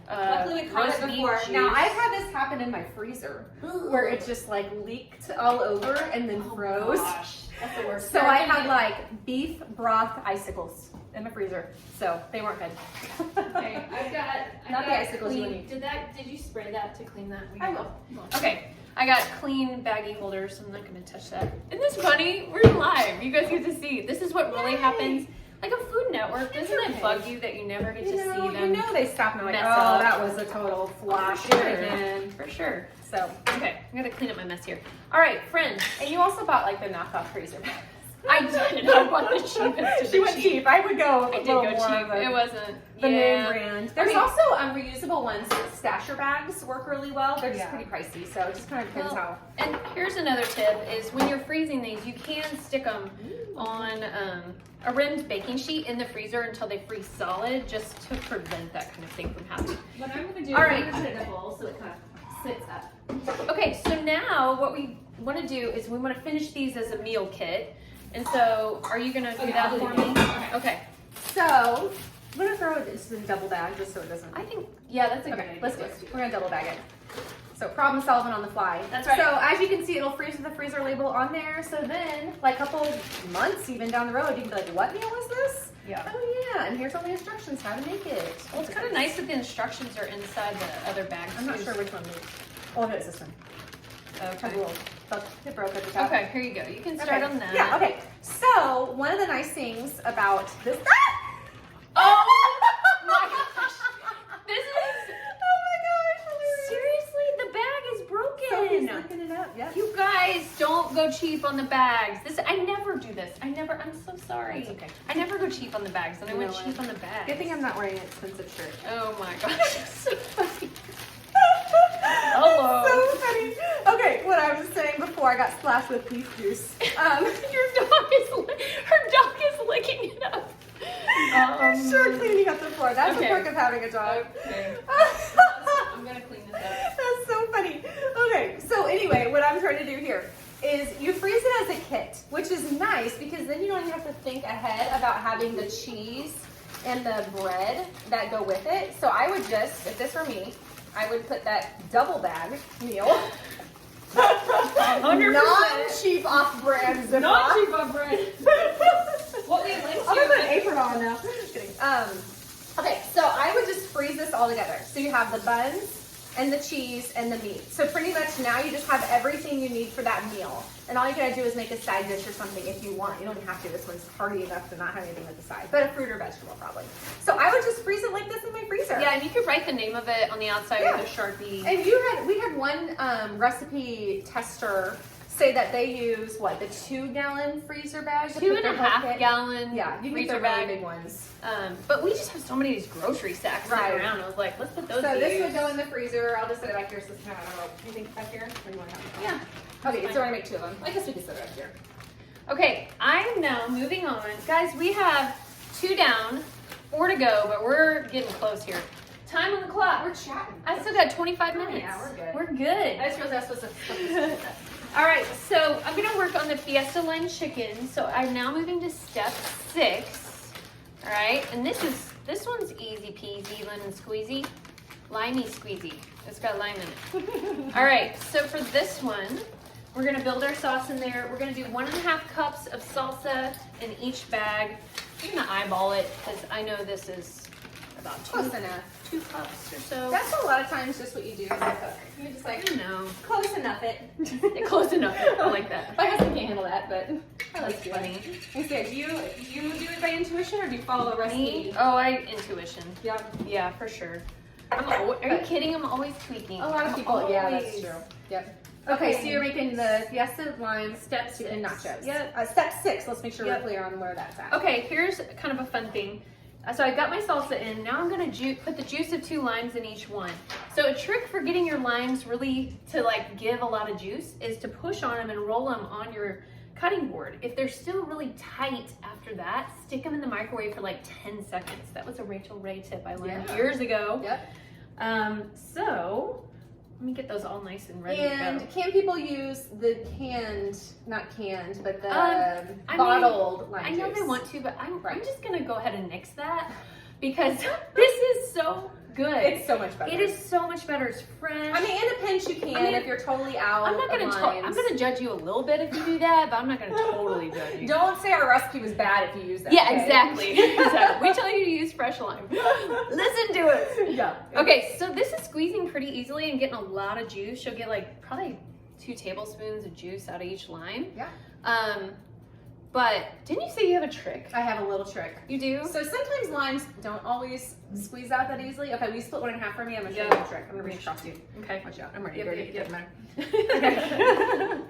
Luckily we caught it before. Now I've had this happen in my freezer where it just like leaked all over and then froze. Gosh, that's the worst. So I had like beef broth icicles in my freezer. So they weren't good. Okay, I've got Not the icicles you clean. Did you spray that to clean that? I will. Okay. I got clean baggie holders, so I'm not gonna touch that. Isn't this funny? We're live. You guys get to see. This is what really happens. Like a Food Network, doesn't it bug you that you never get to see them? You know they stop and like, mess oh, up. that was a total flash again. For sure. So, Okay, I'm gonna clean up my mess here. All right, friends. and you also bought like the knockoff freezer bags. I did. I bought the cheapest. She went cheap. I would go. I did go cheap. It wasn't the name yeah. brand. There's also reusable ones. Stasher bags work really well. They're just pretty pricey, so it just kind of depends how. And here's another tip: is when you're freezing these, you can stick them on a rimmed baking sheet in the freezer until they freeze solid, just to prevent that kind of thing from happening. What I'm gonna do, All right. I'm gonna put it in a bowl so it kind of sits up. Okay, so now what we want to do is we want to finish these as a meal kit. And so, are you gonna do that for me? Okay. So I'm gonna throw it just in a double bag just so it doesn't. I think, yeah, that's a good Okay, idea. let's do it. We're gonna double bag it. So problem solving on the fly. That's right. So as you can see, it'll freeze with the freezer label on there. So then, like a couple months even down the road, you can be like, what meal is this? Yeah. Oh yeah, and here's all the instructions how to make it. Well, it's kind of nice that the instructions are inside the other bags. I'm not too. sure which one. Oh no, it's this one. Okay. It broke at the top. Okay, here you go. You can start on that. Yeah. Okay. So one of the nice things about this. Oh my gosh! This is. Oh my gosh! Seriously, the bag is broken. So looking it up. Yep. You guys don't go cheap on the bags. I never do this. I'm so sorry. That's okay. I never go cheap on the bags, and I went cheap on the bags. Good thing I'm not wearing an expensive shirt. Oh my gosh, that's so funny. Hello. So funny. Okay, what I was saying before I got splashed with beef juice. Her dog is licking it up. I'm sure cleaning up the floor. That's the okay. perk of having a dog. Okay. I'm gonna clean this up. That's so funny. Okay, so anyway, what I'm trying to do here is you freeze it as a kit, which is nice because then you don't even have to think ahead about having the cheese and the bread that go with it. So I would just, if this were me, I would put that double bag meal. 100%. Non-cheap off-brand Ziploc. Not cheap on bread. What we like I'm gonna put an apron on now. Just kidding. Okay, so I would just freeze this all together. So you have the buns and the cheese and the meat. So pretty much now you just have everything you need for that meal. And all you gotta do is make a side dish or something if you want. You don't have to. This one's hearty enough to not have anything at the side, but a fruit or vegetable probably. So I would just freeze it like this in my freezer. Yeah, and you could write the name of it on the outside with a Sharpie. And we had one recipe tester say that they use the 2-gallon freezer bag. 2.5 gallon Yeah, you can freezer get the bag. really big ones. But we just have so many of these grocery sacks sitting around. I was like, let's put those. So to this use. would go in the freezer. I'll just set it back here so it's kind of, I don't know, you think back here? Or you want to have it? Yeah. Okay, so we're gonna make 2 of them. I guess we can set it up here. Okay, I'm now moving on. Guys, we have 2 down, 4 to go, but we're getting close here. Time on the clock. We're chatting. I still got 25 minutes. Yeah, we're good. We're good. I just realized that's supposed to. All right, so I'm gonna work on the Fiesta line chicken. So I'm now moving to step 6. All right, and this one's easy peasy, lemon squeezy. limey squeezy. It's got lime in it. All right, so for this one, we're gonna build our sauce in there. We're gonna do 1.5 cups of salsa in each bag. I'm gonna eyeball it because I know this is about Close enough. 2 cups or so. That's a lot of times just what you do as a cook. You're just like, I know. close enough it. Close enough. I like that. My husband can't handle that, but I like That's to. funny. I said, do you do it by intuition or do you follow a recipe? Me? Oh, intuition. Yep. Yeah, for sure. Are you kidding? I'm always tweaking. A lot of people, yeah, that's Always. true. Yep. Okay, so you're making the Fiesta lime Step chicken 6. nachos. Yep. Step 6, let's make sure Yep. we're clear on where that's at. Okay, here's kind of a fun thing. So I got my salsa in. Now I'm gonna put the juice of 2 limes in each one. So a trick for getting your limes really to like give a lot of juice is to push on them and roll them on your cutting board. If they're still really tight after that, stick them in the microwave for like 10 seconds. That was a Rachel Ray tip I learned years ago. Yep. So let me get those all nice and ready And to go. can people use the not canned, but the I bottled lime I know juice? they want to, but I'm just gonna go ahead and nix that because this is so good. It's so much better. It is so much better. It's fresh. I mean, in a pinch you can if you're totally out I'm not gonna. of limes. I'm gonna judge you a little bit if you do that, but I'm not gonna totally judge you. Don't say our recipe was bad if you use that. Yeah, okay? exactly. Exactly. We tell you to use fresh lime. Listen to it. Yeah. Okay, so this is squeezing pretty easily and getting a lot of juice. You'll get like probably 2 tablespoons of juice out of each lime. Yeah. But didn't you say you have a trick? I have a little trick. You do? So sometimes limes don't always squeeze out that easily. Okay, we split 1 1/2 for me. I'm gonna show you Yeah. the trick. I'm gonna reach across you. Okay. Watch out. I'm ready. Yep, Ready. yep, Doesn't matter.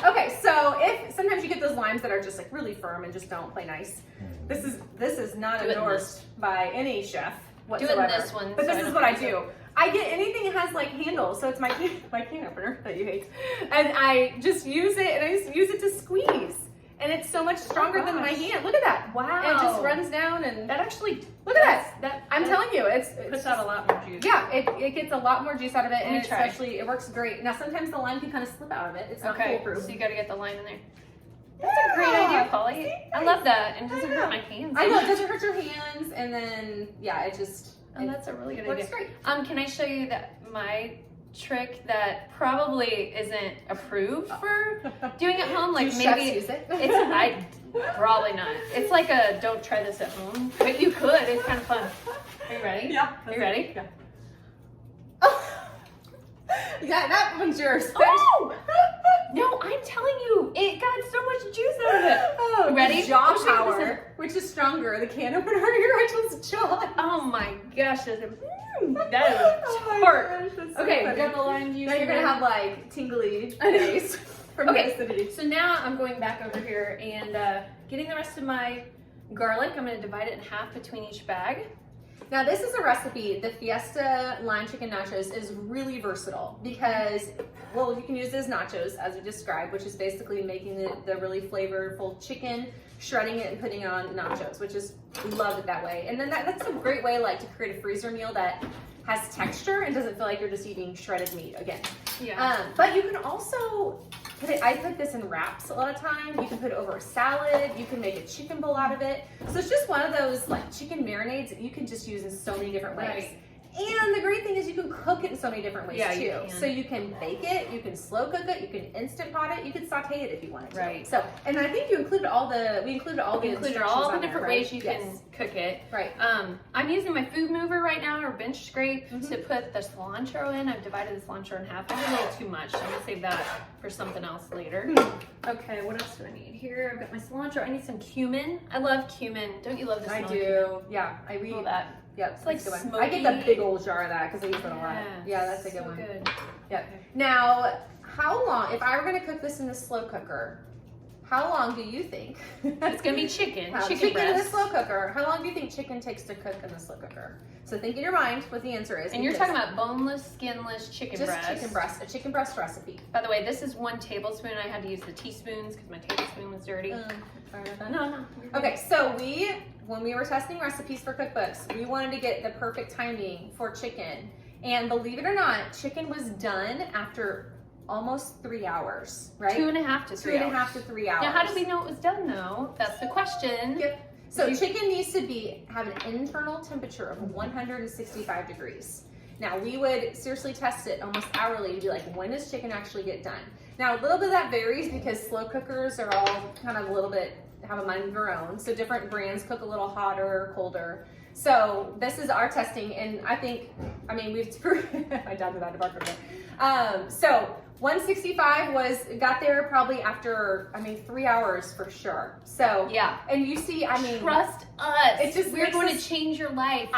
Okay, so if sometimes you get those limes that are just like really firm and just don't play nice. This is not Do it in endorsed by any chef Do it whatsoever. in this one. But so this is don't what I mix do. it. I get anything that has like handles, so it's my can opener that you hate, and I just use it and I just use it to squeeze, and it's so much stronger than my hand. Look at that! Wow. And it just runs down and That actually. look at that. That I'm telling you, it's puts out a lot more juice. yeah, it gets a lot more juice out of it, and me it try. especially it works great. Now sometimes the lime can kind of slip out of it. It's not foolproof. So you got to get the lime in there. That's a great idea, Polly. See? I love that, and it doesn't I know. hurt my hands. I know it doesn't hurt your hands, and then yeah, it just Oh, that's a really good works idea. great. Can I show you that my trick that probably isn't approved for doing at home? Like Do maybe chefs use it? I probably not. It's like a don't try this at home, but you could. It's kind of fun. Are you ready? Yeah. Are you ready? Yeah. Yeah, that one's yours. Oh! No, I'm telling you, it got so much juice out of it. Oh, You ready? Jaw Let's make this power, which is stronger. The can opener your Rachel's jaw. Oh my gosh, that is tart. Okay, we got the lime juice. Now you're in gonna there. have like tingly face from the Okay, acidity. so now I'm going back over here and getting the rest of my garlic. I'm going to divide it in half between each bag. Now this is a recipe, the Fiesta lime chicken nachos is really versatile because, well, you can use it as nachos as we described, which is basically making the really flavorful chicken, shredding it and putting it on nachos, which is, love it that way. And then that's a great way like to create a freezer meal that has texture and doesn't feel like you're just eating shredded meat again. Yeah. But you can also put it, I put this in wraps a lot of time. You can put it over a salad. You can make a chicken bowl out of it. So it's just one of those like chicken marinades that you can just use in so many different ways. Right. And the great thing is you can cook it in so many different ways Yeah, too. you can. So you can bake it, you can slow cook it, you can instant pot it, you can saute it if you wanted to. Right. So, and I think we included all the Included all the different ways you can cook it. Right. I'm using my food mover right now, or bench scrape, to put the cilantro in. I've divided the cilantro in half. I did a little too much, so I'm gonna save that for something else later. Okay, what else do I need here? I've got my cilantro. I need some cumin. I love cumin. Don't you love the smell I of cumin? do. Yeah. I read Feel that. Yep, It's like that's a good one. I get the big old jar of that because I use it a lot. Yeah, that's a good so one. Good. Yep. Now, how long, if I were going to cook this in the slow cooker, how long do you think? It's gonna be chicken. Chicken in the breast. slow cooker. How long do you think chicken takes to cook in the slow cooker? So think in your mind what the answer is. And you're talking about boneless, skinless chicken just breast. chicken breast, a chicken breast recipe. By the way, this is 1 tablespoon. I had to use the teaspoons because my tablespoon was dirty. Sorry about that. No. Okay, so when we were testing recipes for cookbooks, we wanted to get the perfect timing for chicken. And believe it or not, chicken was done after almost 3 hours, right? 2.5 to 3 hours. 2.5 to 3 hours. Now, how did we know it was done though? That's the question. Yep. So chicken needs to have an internal temperature of 165 degrees. Now we would seriously test it almost hourly to be like, when does chicken actually get done? Now a little bit of that varies because slow cookers are all kind of a little bit, have a mind of their own. So different brands cook a little hotter or colder. So this is our testing, and I mean, we've, my dad's about to bark over there. So 165 got there probably after, 3 hours for sure. So yeah. And you see, trust us. It just we're going to change your life. Go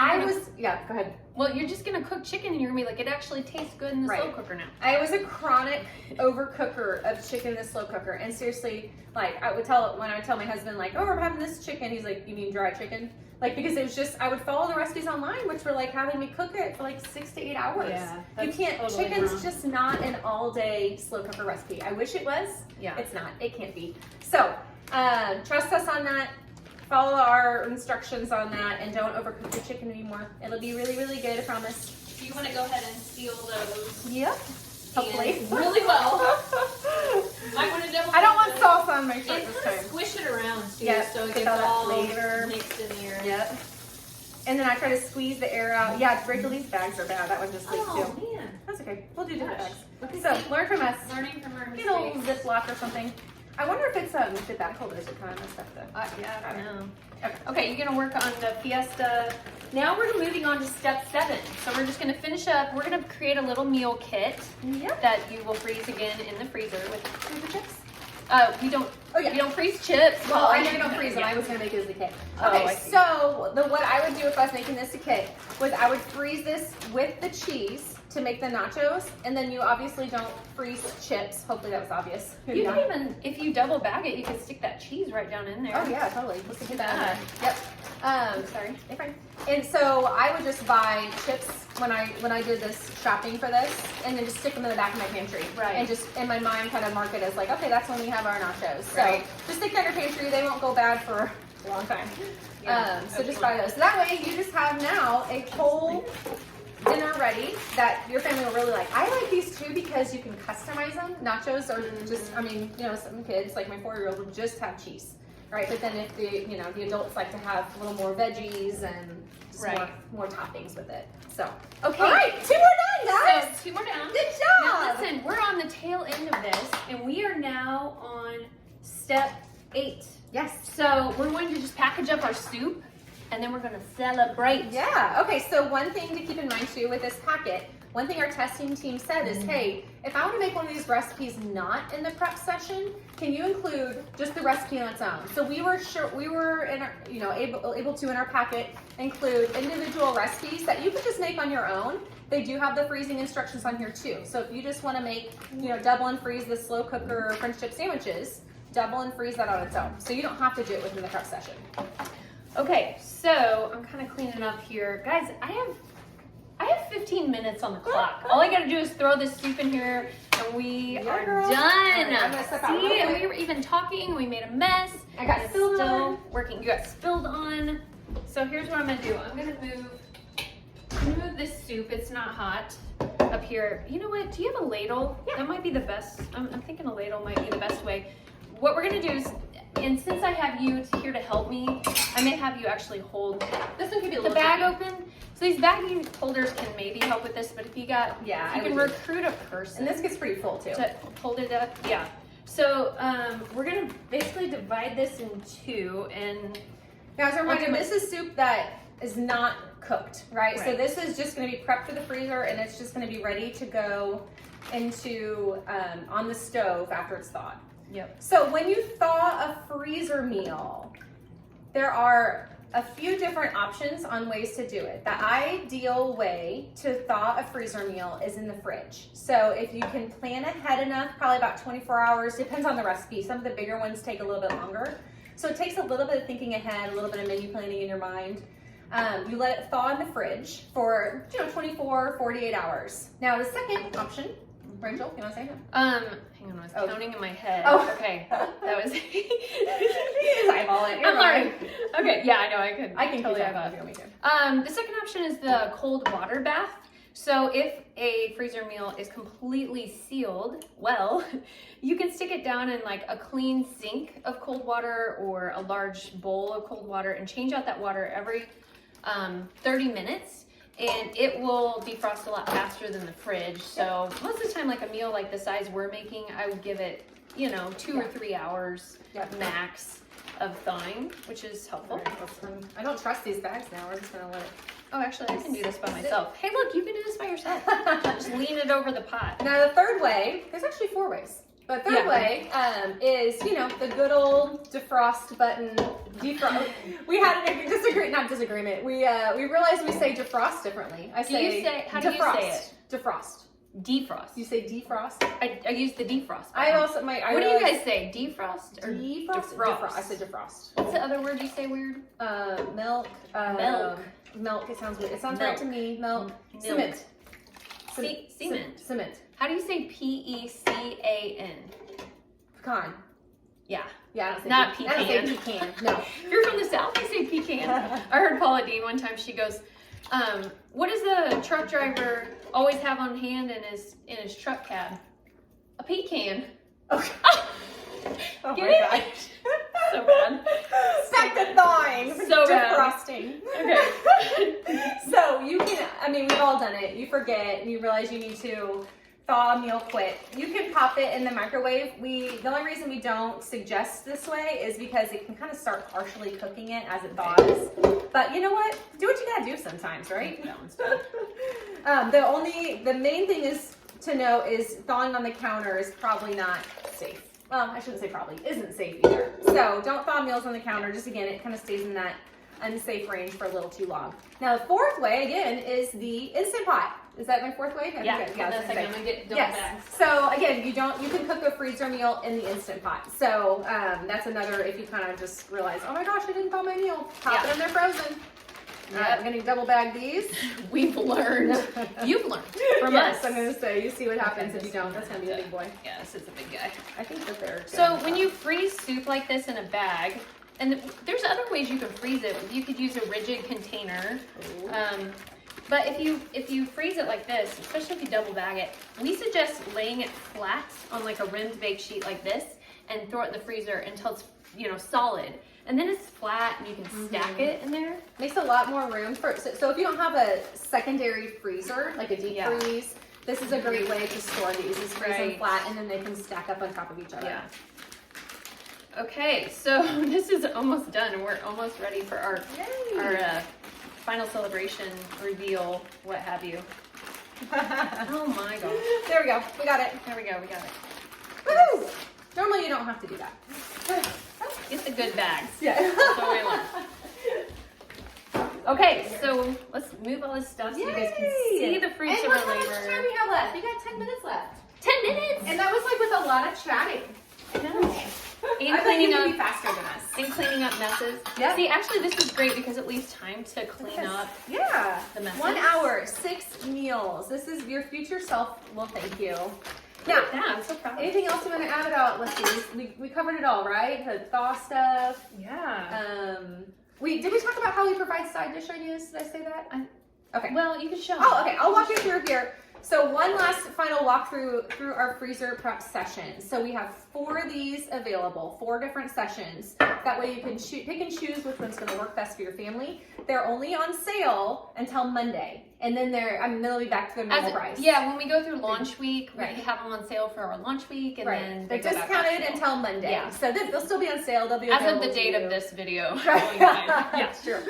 ahead. Well, you're just going to cook chicken and you're going to be like, it actually tastes good in the slow cooker now. I was a chronic overcooker of chicken in the slow cooker. And seriously, like when I would tell my husband like, oh, we're having this chicken. He's like, you mean dry chicken? Like, because it was just, I would follow the recipes online, which were like having me cook it for like 6 to 8 hours. Yeah, you can't, totally chicken's wrong. Just not an all day slow cooker recipe. I wish it was. Yeah. It's not, it can't be. So, trust us on that. Follow our instructions on that, and don't overcook your chicken anymore. It'll be really, really good, I promise. You want to go ahead and seal those. Yep. Hopefully. Really well. Might want to double. I don't want salsa on my shirt and this time. Squish it around too, yep. So it gets all flavor mixed in there. Yep. And then I try to squeeze the air out. Yeah, Rachel, these bags are bad. That one just leaked too. Oh man. That's okay. We'll do different bags. Okay, so learn from us. Learning from our mistakes. Get a little Ziploc or something. I wonder if it's the bag holders are kind of messed up though. Yeah, I don't know. Okay, you're gonna work on the Fiesta. Now we're moving on to step 7. So we're just gonna finish up. We're gonna create a little meal kit that you will freeze again in the freezer with super chips. We don't. Oh yeah. We don't freeze chips. Well, I know you don't freeze them. I was gonna make it as a kit. Okay, so what I would do if I was making this a kit was I would freeze this with the cheese to make the nachos, and then you obviously don't freeze chips. Hopefully that was obvious. You can even, if you double bag it, you can stick that cheese right down in there. Oh yeah, totally. Let's get that. Yep. Sorry. You're fine. And so I would just buy chips when I did this shopping for this, and then just stick them in the back of my pantry. Right. And just in my mind kind of mark it as like, okay, that's when we have our nachos. Right. So just stick that in your pantry. They won't go bad for a long time. Yeah, so just buy those. So that way you just have now a whole dinner ready that your family will really like. I like these too because you can customize them. Nachos are just, some kids, like my 4-year-old, will just have cheese, right? But then if the adults like to have a little more veggies and just more toppings with it. So, okay. All right, 2 more done, guys. So 2 more down. Good job. Now listen, we're on the tail end of this, and we are now on step 8. Yes. So we're going to just package up our soup, and then we're going to celebrate. Yeah. Okay. So one thing to keep in mind too with this packet, one thing our testing team said is, hey, if I want to make one of these recipes not in the prep session, can you include just the recipe on its own? So we were in our, able to in our packet include individual recipes that you could just make on your own. They do have the freezing instructions on here too. So if you just want to make, double and freeze the slow cooker French dip sandwiches, double and freeze that on its own. So you don't have to do it within the prep session. Okay, so I'm kind of cleaning up here. Guys, I have 15 minutes on the clock. All I gotta do is throw this soup in here and we are done. Right, I'm gonna step out real See, and quick. we were even talking, we made a mess. I got spilled on. Working, you got spilled on. So here's what I'm gonna do. I'm gonna move this soup, it's not hot, up here. You know what, do you have a ladle? Yeah. That might be the best, I'm thinking a ladle might be the best way. What we're gonna do is, and since I have you here to help me, I may have you actually hold this one could be a the little bag tricky. open. So these bag holders can maybe help with this, but if you got, you can recruit a person. And this gets pretty full too. To hold it up, yeah. So we're gonna basically divide this in 2, and now as a reminder, this is soup that is not cooked, right? So this is just gonna be prepped for the freezer, and it's just gonna be ready to go into on the stove after it's thawed. Yep. So when you thaw a freezer meal, there are a few different options on ways to do it. The ideal way to thaw a freezer meal is in the fridge. So if you can plan ahead enough, probably about 24 hours, depends on the recipe. Some of the bigger ones take a little bit longer. So it takes a little bit of thinking ahead, a little bit of menu planning in your mind. You let it thaw in the fridge for 24, 48 hours. Now the second option, Rachel, you want to say that? Hang on, I was counting in my head. Oh. Okay, that was. Just eyeball it. I'm sorry. Okay, yeah, I know I can totally eyeball eyeball it. it. The second option is the cold water bath. So if a freezer meal is completely sealed, well, you can stick it down in like a clean sink of cold water or a large bowl of cold water and change out that water every 30 minutes. and it will defrost a lot faster than the fridge. So most of the time, like a meal like the size we're making, I would give it, 2 or 3 hours max of thawing, which is helpful. I don't trust these bags now. We're just gonna let it. Oh, actually, I can do this by myself. Hey, look, you can do this by yourself. Just lean it over the pot. Now the third way, there's actually 4 ways. The third way is, the good old defrost button. Defrost. We had a disagreement. We realized we say defrost differently. How do you say it? Defrost. Defrost. You say defrost? I use the defrost button. I also what do you guys say? Defrost or defrost? I say defrost. What's the other word you say weird? Milk. Milk. Milk. It sounds weird. It sounds right to me. Milk. Cement. Cement. Cement. How do you say Pecan? Pecan. Yeah. Yeah, I don't say Not pecan. I don't say pecan. No. If you're from the South, you say pecan. I heard Paula Dean one time, she goes, what does the truck driver always have on hand in his truck cab? A pecan. Okay. Oh Get my it? gosh. So bad. Back to thawing. So bad. Defrosting. Okay. So we've all done it. You forget and you realize you need to thaw a meal quick. You can pop it in the microwave. The only reason we don't suggest this way is because it can kind of start partially cooking it as it thaws. But you know what? Do what you gotta do sometimes, right? The main thing is to know is thawing on the counter is probably not safe. Well, I shouldn't say probably, isn't safe either. So don't thaw meals on the counter. Just again, it kind of stays in that unsafe range for a little too long. Now the fourth way again is the Instant Pot. Is that my fourth way? Yeah, that's like I'm gonna get double bags. So again, you can cook a freezer meal in the Instant Pot. So that's another, if you kind of just realize, oh my gosh, I didn't thaw my meal, pop it in there frozen. I'm gonna double bag these. We've learned. You've learned from yes, us. I'm gonna say, you see what happens if you don't. That's gonna be a big boy. Yeah, this is a big guy. I think that they're So when you freeze soup like this in a bag, and there's other ways you can freeze it. You could use a rigid container. But if you freeze it like this, especially if you double bag it, we suggest laying it flat on like a rimmed bake sheet like this and throw it in the freezer until it's solid. And then it's flat and you can stack it in there. Makes a lot more room for so if you don't have a secondary freezer, like a deep freeze, this is a great way to store these. Is freeze them flat and then they can stack up on top of each other. Yeah. Okay, so this is almost done and we're almost ready for our final celebration, reveal, what have you. Oh my gosh. There we go. We got it. There we go. We got it. Woohoo! Normally you don't have to do that. Get the good bags. Yeah. That's what we learned. Okay, so let's move all this stuff so you guys can see the fruits of our How much time labor. we have left? We got 10 minutes left. 10 minutes! And that was like with a lot of chatting. I know. And I thought you cleaning would up be faster than us. and cleaning up messes. Yep. See, actually, this is great because it leaves time to clean up Yeah. the messes. 1 hour, 6 meals. This is your future self. Well, thank you. Now, Yeah, I'm so proud. anything else you want to add about? Let's see. We covered it all, right? The thaw stuff. Yeah. Did we talk about how we provide side dish ideas? Did I say that? Okay. Well, you can show. Oh, okay. I'll walk you through here. So one last final walkthrough through our freezer prep session. So we have 4 of these available, 4 different sessions. That way you can pick and choose which one's going to work best for your family. They're only on sale until Monday, and then they'll be back to their normal price. Yeah, when we go through launch week, Right. we have them on sale for our launch week, and then they're they go back discounted on sale. until Monday. Yeah. So they'll still be on sale. They'll be As of available the date to of you. this video. Right. Yeah, True.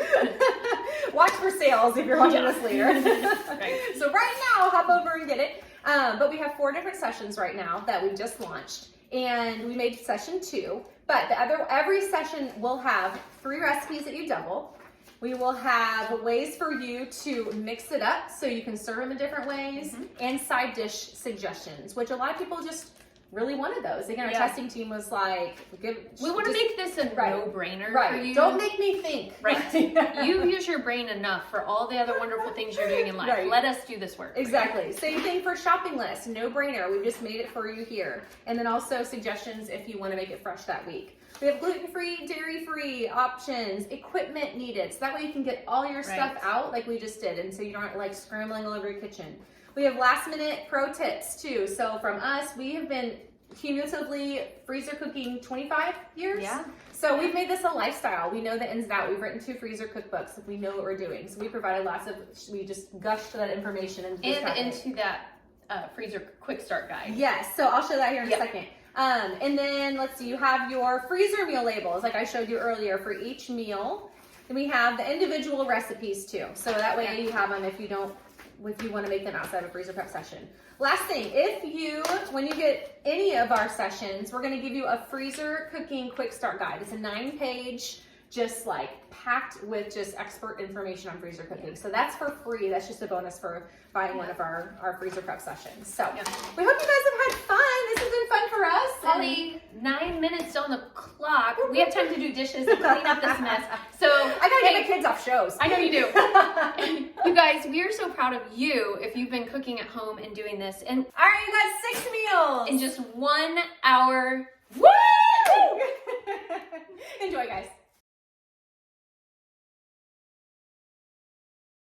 Watch for sales if you're watching this later. Right. So right now, hop over and get it. But we have 4 different sessions right now that we just launched, and we made session 2. But every session will have 3 recipes that you double. We will have ways for you to mix it up so you can serve them in different ways, and side dish suggestions, which a lot of people just really wanted those. Again, our testing team was like, we want to make this a no-brainer for you. Don't make me think. Right. You use your brain enough for all the other wonderful things you're doing in life. Right. Let us do this work. Exactly. Same thing for shopping list. No-brainer. We've just made it for you here. And then also suggestions if you want to make it fresh that week. We have gluten-free, dairy-free options, equipment needed. So that way you can get all your stuff out like we just did. And so you aren't like scrambling all over your kitchen. We have last-minute pro tips too. So from us, we have been cumulatively freezer cooking 25 years. Yeah. So we've made this a lifestyle. We know the ins and outs. We've written 2 freezer cookbooks. We know what we're doing. So we provided we just gushed that information into that freezer quick start guide. Yes, so I'll show that here in a second. And then let's see, you have your freezer meal labels, like I showed you earlier, for each meal. Then we have the individual recipes too. So that way you have them if you want to make them outside of a freezer prep session. Last thing, when you get any of our sessions, we're going to give you a freezer cooking quick start guide. It's a 9-page, just like packed with just expert information on freezer cooking. So that's for free. That's just a bonus for buying one of our freezer prep sessions. So we hope you guys have had fun. This has been fun for us. Holly, 9 minutes on the clock. We have time to do dishes and clean up this mess. So I gotta get the kids off shows. I know you do. You guys, we are so proud of you if you've been cooking at home and doing this. And all right, you got 6 meals in just 1 hour. Woo! Enjoy, guys.